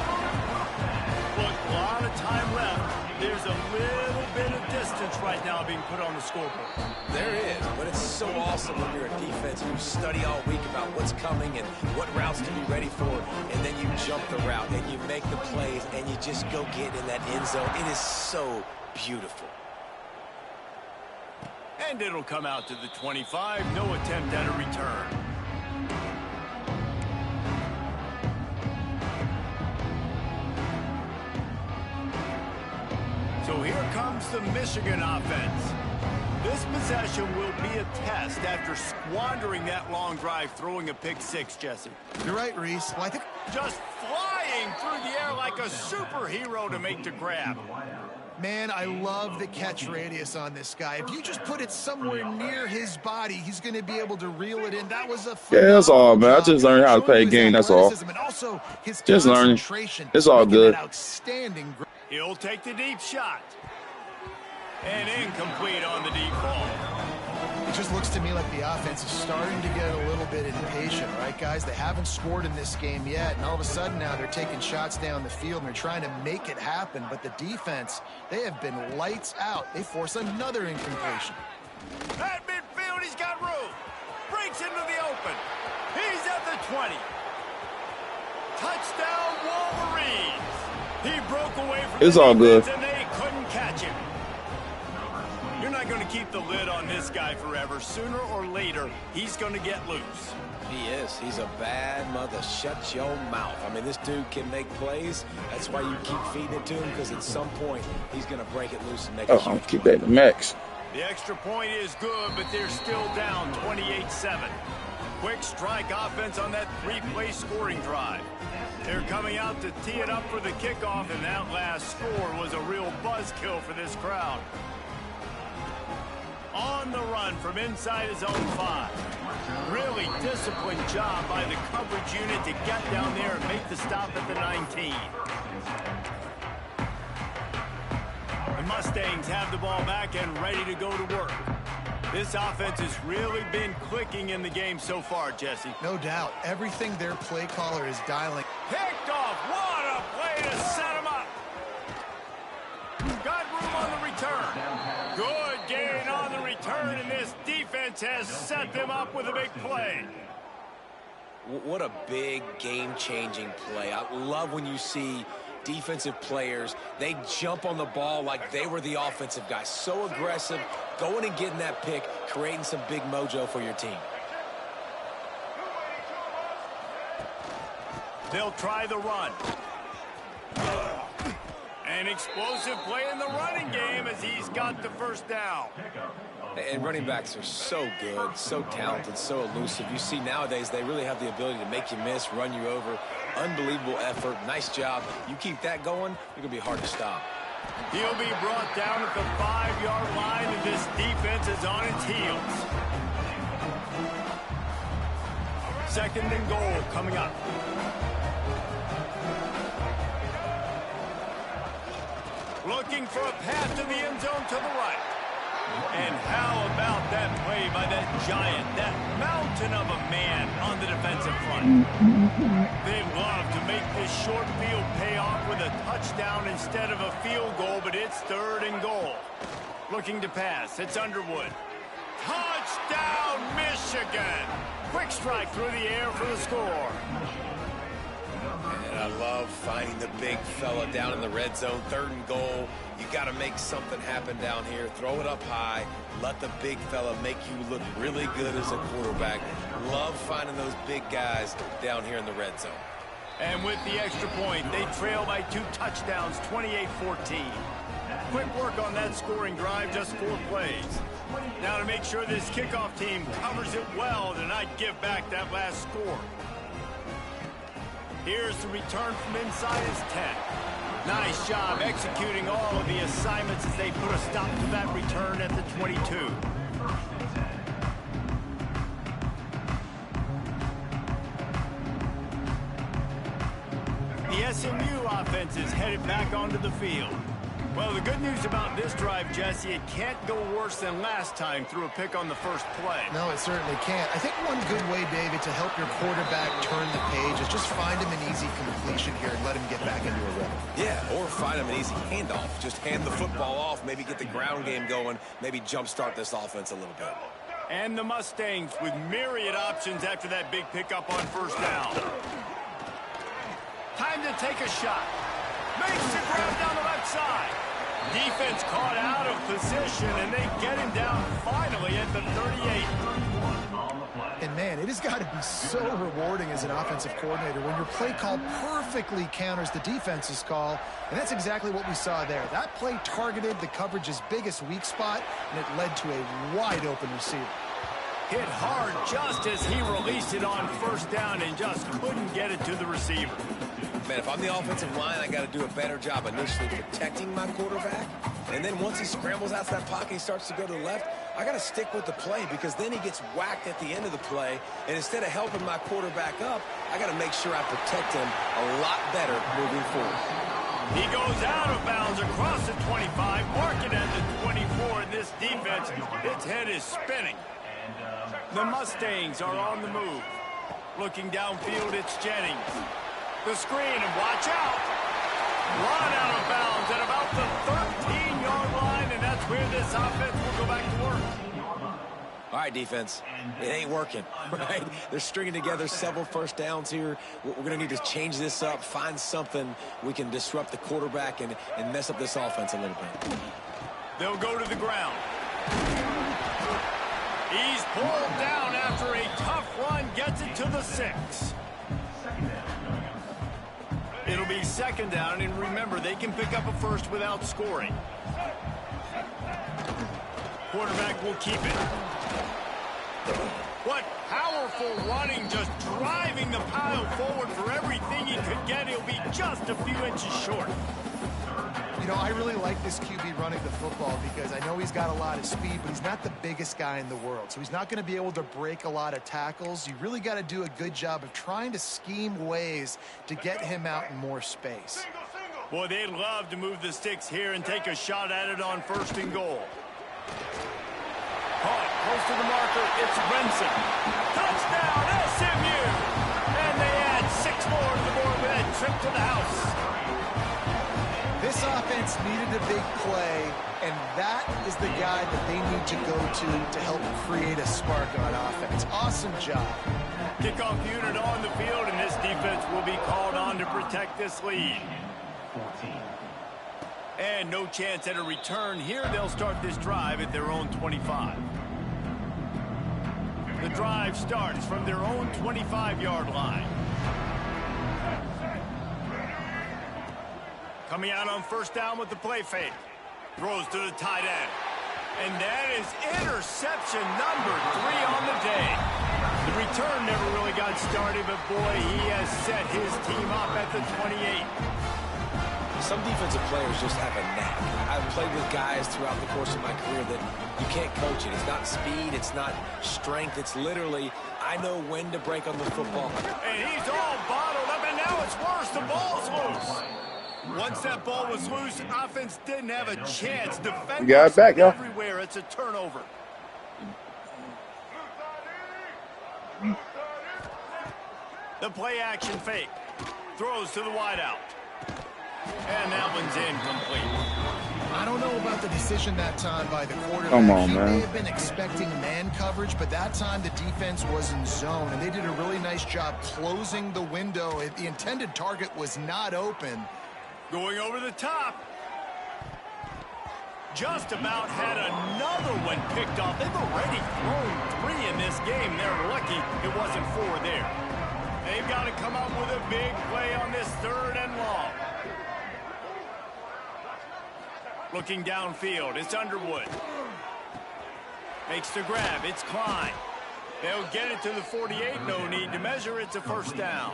Look, a lot of time left. There's a little bit of distance right now being put on the scoreboard. There is, but it's so awesome when you're a defense and you study all week about what's coming and what routes to be ready for, and then you jump the route and you make the plays and you just go get in that end zone. It is so beautiful. And it'll come out to the 25. No attempt at a return. So here comes the Michigan offense. This possession will be a test after squandering that long drive, throwing a pick 6, Jesse. You're right, Reese. Well, I think Just flying through the air like a superhero to make the grab. Man, I love the catch radius on this guy. If you just put it somewhere near his body, he's going to be able to reel it in. That was a Yeah, that's all, man. I just learned how to play a game, that's all. And also his Just learning. concentration. It's all good. Outstanding. He'll take the deep shot. And incomplete on the deep ball. It just looks to me like the offense is starting to get a little bit impatient, right, guys? They haven't scored in this game yet, and all of a sudden now they're taking shots down the field, and they're trying to make it happen. But the defense, they have been lights out. They force another incompletion. At midfield, he's got room. Breaks into the open. He's at the 20. Touchdown, Wolverines. He broke away from It's the all good. defense, and they couldn't catch him. You're not going to keep the lid on this guy forever. Sooner or later, he's going to get loose. He is. He's a bad mother. Shut your mouth. I mean, this dude can make plays. That's why you keep feeding it to him, because at some point, he's going to break it loose and make Oh, a I'm gonna huge keep play. that to max. The extra point is good, but they're still down 28-7. Quick strike offense on that 3-play scoring drive. They're coming out to tee it up for the kickoff, and that last score was a real buzzkill for this crowd. On the run from inside his own 5. Really disciplined job by the coverage unit to get down there and make the stop at the 19. The Mustangs have the ball back and ready to go to work. This offense has really been clicking in the game so far, Jesse. No doubt. Everything their play caller is dialing. Picked off. What a play to set him up. Got room on the return. Good gain on the return, and this defense has set them up with a big play. What a big game-changing play. I love when you see defensive players, they jump on the ball like they were the offensive guys. So aggressive, going and getting that pick, creating some big mojo for your team. They'll try the run. An explosive play in the running game as he's got the first down. And running backs are so good, so talented, so elusive. You see nowadays they really have the ability to make you miss, run you over. Unbelievable effort. Nice job. You keep that going, you're going to be hard to stop. He'll be brought down at the 5-yard line, and this defense is on its heels. 2nd and goal coming up. Looking for a path to the end zone to the right. And how about that play by that giant, that mountain of a man on the defensive front? They love to make this short field pay off with a touchdown instead of a field goal, but it's 3rd and goal. Looking to pass. It's Underwood. Touchdown, Michigan! Quick strike through the air for the score. And I love finding the big fella down in the red zone. 3rd and goal. You got to make something happen down here. Throw it up high. Let the big fella make you look really good as a quarterback. Love finding those big guys down here in the red zone. And with the extra point, they trail by 2 touchdowns, 28-14. Quick work on that scoring drive, just 4 plays. Now to make sure this kickoff team covers it well to not give back that last score. Here's the return from inside his 10. Nice job executing all of the assignments as they put a stop to that return at the 22. The SMU offense is headed back onto the field. Well, the good news about this drive, Jesse, it can't go worse than last time through a pick on the first play. No, it certainly can't. I think one good way, David, to help your quarterback turn the page is just find him an easy completion here and let him get back into a rhythm. Yeah, or find him an easy handoff. Just hand the football off, maybe get the ground game going, maybe jumpstart this offense a little bit. And the Mustangs with myriad options after that big pickup on first down. Time to take a shot. Makes the grab down the left side. Defense caught out of position, and they get him down finally at the 38. And, man, it has got to be so rewarding as an offensive coordinator when your play call perfectly counters the defense's call, and that's exactly what we saw there. That play targeted the coverage's biggest weak spot, and it led to a wide-open receiver. Hit hard just as he released it on first down and just couldn't get it to the receiver. Man, if I'm the offensive line, I got to do a better job initially protecting my quarterback. And then once he scrambles out of that pocket, he starts to go to the left, I got to stick with the play because then he gets whacked at the end of the play. And instead of helping my quarterback up, I got to make sure I protect him a lot better moving forward. He goes out of bounds across the 25, marking at the 24. And this defense, its head is spinning. The Mustangs are on the move. Looking downfield, it's Jennings. The screen, and watch out. Run out of bounds at about the 13-yard line, and that's where this offense will go back to work. All right, defense, it ain't working, right? They're stringing together several first downs here. We're going to need to change this up, find something we can disrupt the quarterback and mess up this offense a little bit. They'll go to the ground. He's pulled down after a tough run, gets it to the 6. It'll be second down, and remember, they can pick up a first without scoring. Quarterback will keep it. What powerful running, just driving the pile forward for everything he could get. He'll be just a few inches short. You know, I really like this QB running the football because I know he's got a lot of speed, but he's not the biggest guy in the world. So he's not going to be able to break a lot of tackles. You really got to do a good job of trying to scheme ways to get him out in more space. Boy, they'd love to move the sticks here and take a shot at it on first and goal. Caught close to the marker. It's Renson. Touchdown, SMU! And they add 6 more to the board with that trip to the house. This offense needed a big play, and that is the guy that they need to go to help create a spark on offense. Awesome job. Kickoff unit on the field, and this defense will be called on to protect this lead. 14. And no chance at a return here. They'll start this drive at their own 25. The drive starts from their own 25-yard line. Coming out on first down with the play fake. Throws to the tight end. And that is interception number 3 on the day. The return never really got started, but boy, he has set his team up at the 28. Some defensive players just have a knack. I've played with guys throughout the course of my career that you can't coach it. It's not speed, it's not strength, it's literally, I know when to break on the football. And he's all bottled up, and now it's worse. The ball's loose. Once that ball was loose, offense didn't have a chance. Defenders We got it back, y'all. everywhere. It's a turnover. The play action fake. Throws to the wideout. And that one's incomplete. I don't know about the decision that time by the quarterback. Come on, he man. may have been expecting man coverage, but that time the defense was in zone, and they did a really nice job closing the window. The intended target was not open. Going over the top. Just about had another one picked off. They've already thrown 3 in this game. They're lucky it wasn't 4 there. They've got to come up with a big play on this 3rd and long. Looking downfield, it's Underwood. Makes the grab, it's Klein. They'll get it to the 48, no need to measure, it's a first down.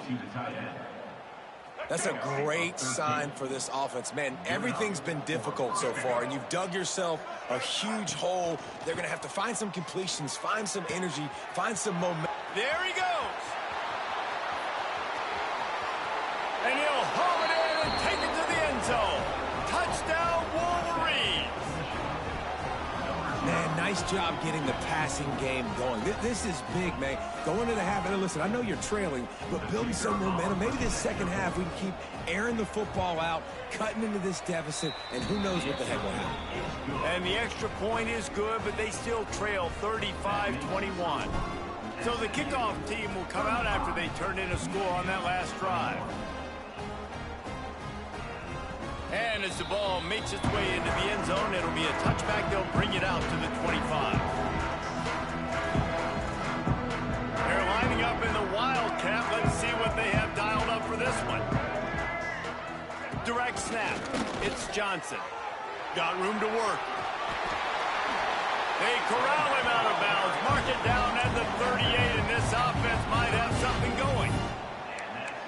That's a great sign for this offense. Man, everything's been difficult so far, and you've dug yourself a huge hole. They're going to have to find some completions, find some energy, find some momentum. There he goes. And he'll haul it in and take it to the end zone. Touchdown, Wolverines. Man, nice job getting the passing game going. This is big, man. Going into the half, and listen, I know you're trailing, but building some momentum. Maybe this second half we can keep airing the football out, cutting into this deficit, and who knows what the heck will happen. And the extra point is good, but they still trail 35-21. So the kickoff team will come out after they turn in a score on that last drive. And as the ball makes its way into the end zone, it'll be a touchback. They'll bring it out to the 25. They're lining up in the Wildcat. Let's see what they have dialed up for this one. Direct snap. It's Johnson. Got room to work. They corral him out of bounds. Mark it down at the 38, and this offense might have something going.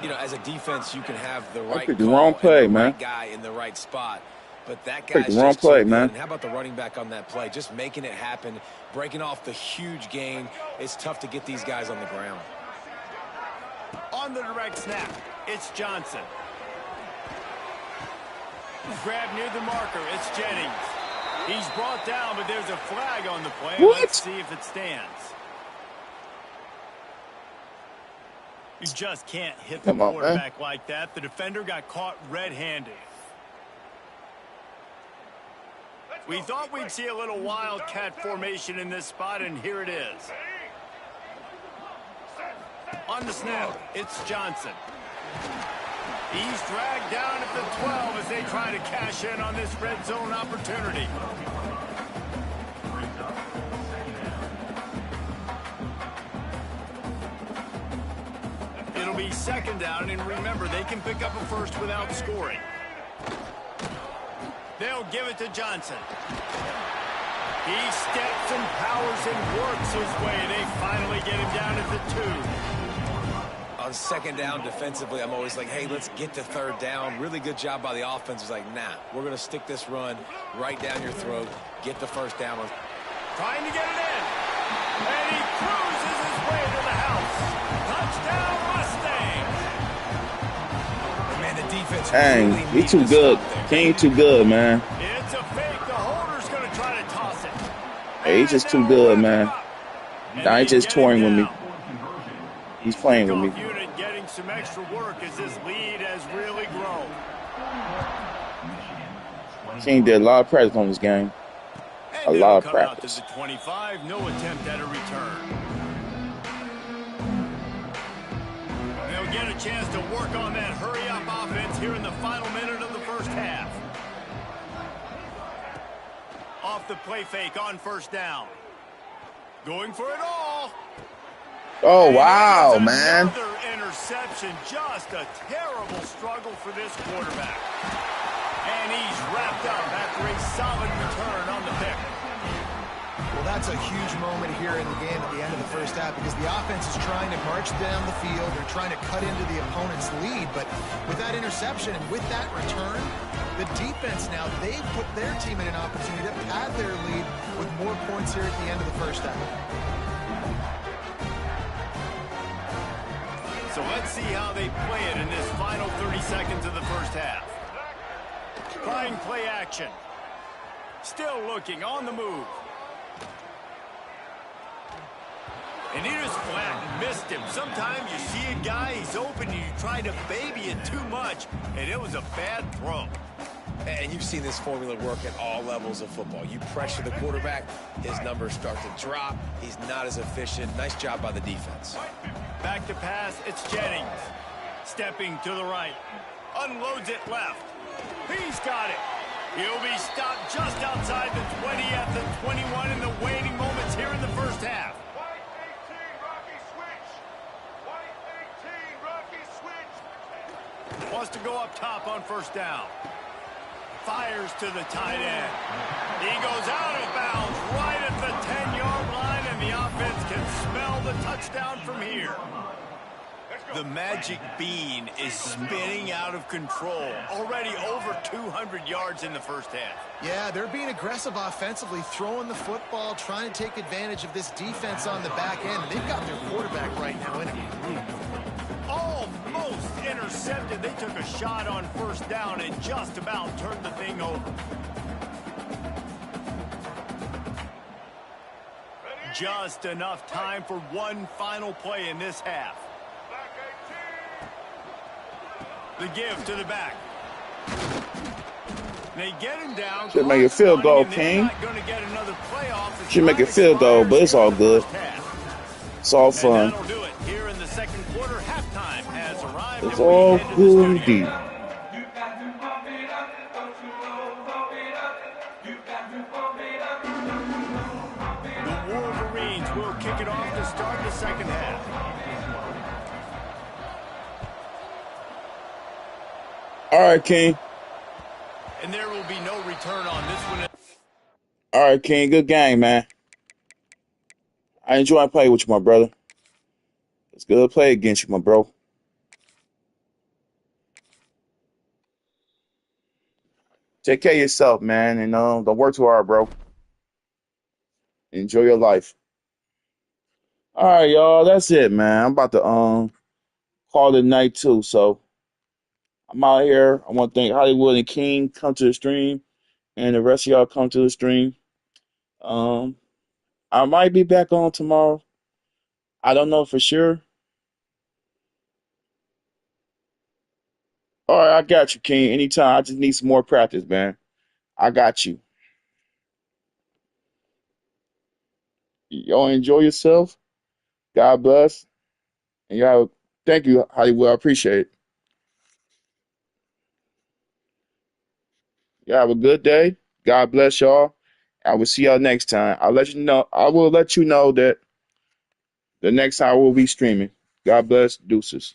You know, as a defense, you can have the right picked the wrong play, man. right guy in the right spot, but that Picked guy's the wrong just too play, good. man. And how about the running back on that play? Just making it happen, breaking off the huge gain. It's tough to get these guys on the ground. On the direct snap, it's Johnson. Grab near the marker, it's Jennings. He's brought down, but there's a flag on the play. What? Let's see if it stands. You just can't hit the Come on, quarterback like that. The defender got caught red-handed. We thought we'd see a little Wildcat formation in this spot, and here it is. On the snap, it's Johnson. He's dragged down at the 12 as they try to cash in on this red zone opportunity. It'll be second down, and remember, they can pick up a first without scoring. They'll give it to Johnson. He steps and powers and works his way. They finally get him down at the 2. On second down defensively, I'm always like, hey, let's get to third down. Really good job by the offense. It's like, nah, we're going to stick this run right down your throat, get the first down. Trying to get it in. And he cruises his way to the house. Touchdown, Mustangs. Man, the defense Dang, really he needs too to good. stop there. King too good, man. It's a fake. The holder's going to try to toss it. Hey, he's just too And good, they'll man. wrap it up. Nah, he's just And they get toying him with me. down. He's playing with Kickoff me. unit getting some extra work as this lead has really grown. King did a lot of practice on this game. And A it'll lot of come out practice. to the 25. No attempt at a return. They'll get a chance to work on that hurry-up offense here in the final minute of the first half. Off the play fake on first down. Going for it all. Oh, And wow, there's man. Another interception. Just a terrible struggle for this quarterback. And he's wrapped up after a solid return on the pick. Well, that's a huge moment here in the game at the end of the first half because the offense is trying to march down the field. They're trying to cut into the opponent's lead. But with that interception and with that return, the defense now, they've put their team in an opportunity to pad their lead with more points here at the end of the first half. So let's see how they play it in this final 30 seconds of the first half. Trying play action. Still looking, on the move. And he just flat missed him. Sometimes you see a guy, he's open, and you try to baby it too much, and it was a bad throw. And you've seen this formula work at all levels of football. You pressure the quarterback, his numbers start to drop. He's not as efficient. Nice job by the defense. Back to pass, it's Jennings. Stepping to the right. Unloads it left. He's got it. He'll be stopped just outside the 20 at the 21 in the waiting moments here in the first half. Wants to go up top on first down. Fires to the tight end. He goes out of bounds right at the 10-yard line, and the offense can smell the touchdown from here. The magic bean is spinning out of control. Already over 200 yards in the first half. Yeah, they're being aggressive offensively, throwing the football, trying to take advantage of this defense on the back end. They've got their quarterback right now in it. Almost intercepted. They took a shot on first down and just about turned the thing over. Just enough time for one final play in this half. The give to the back. They get him down. Should make a field goal, King. Should make a field goal, but it's all good. It's all fun. That'll do it here in the second quarter. Halftime has arrived. It's all good indeed. The Wolverines will kick it off to start the second half. All right, King. And there will be no return on this one. All right, King. Good game, man. I enjoy playing with you, my brother. It's good to play against you, my bro. Take care of yourself, man, and don't work too hard, bro. Enjoy your life. All right, y'all. That's it, man. I'm about to call it night too. So I'm out here. I want to thank Hollywood and King come to the stream, and the rest of y'all come to the stream. I might be back on tomorrow. I don't know for sure. All right, I got you, King. Anytime. I just need some more practice, man. I got you. Y'all enjoy yourself. God bless. And y'all, thank you, Hollywood. I appreciate it. Y'all have a good day. God bless y'all. I will see y'all next time. I will let you know that the next time we'll be streaming. God bless. Deuces.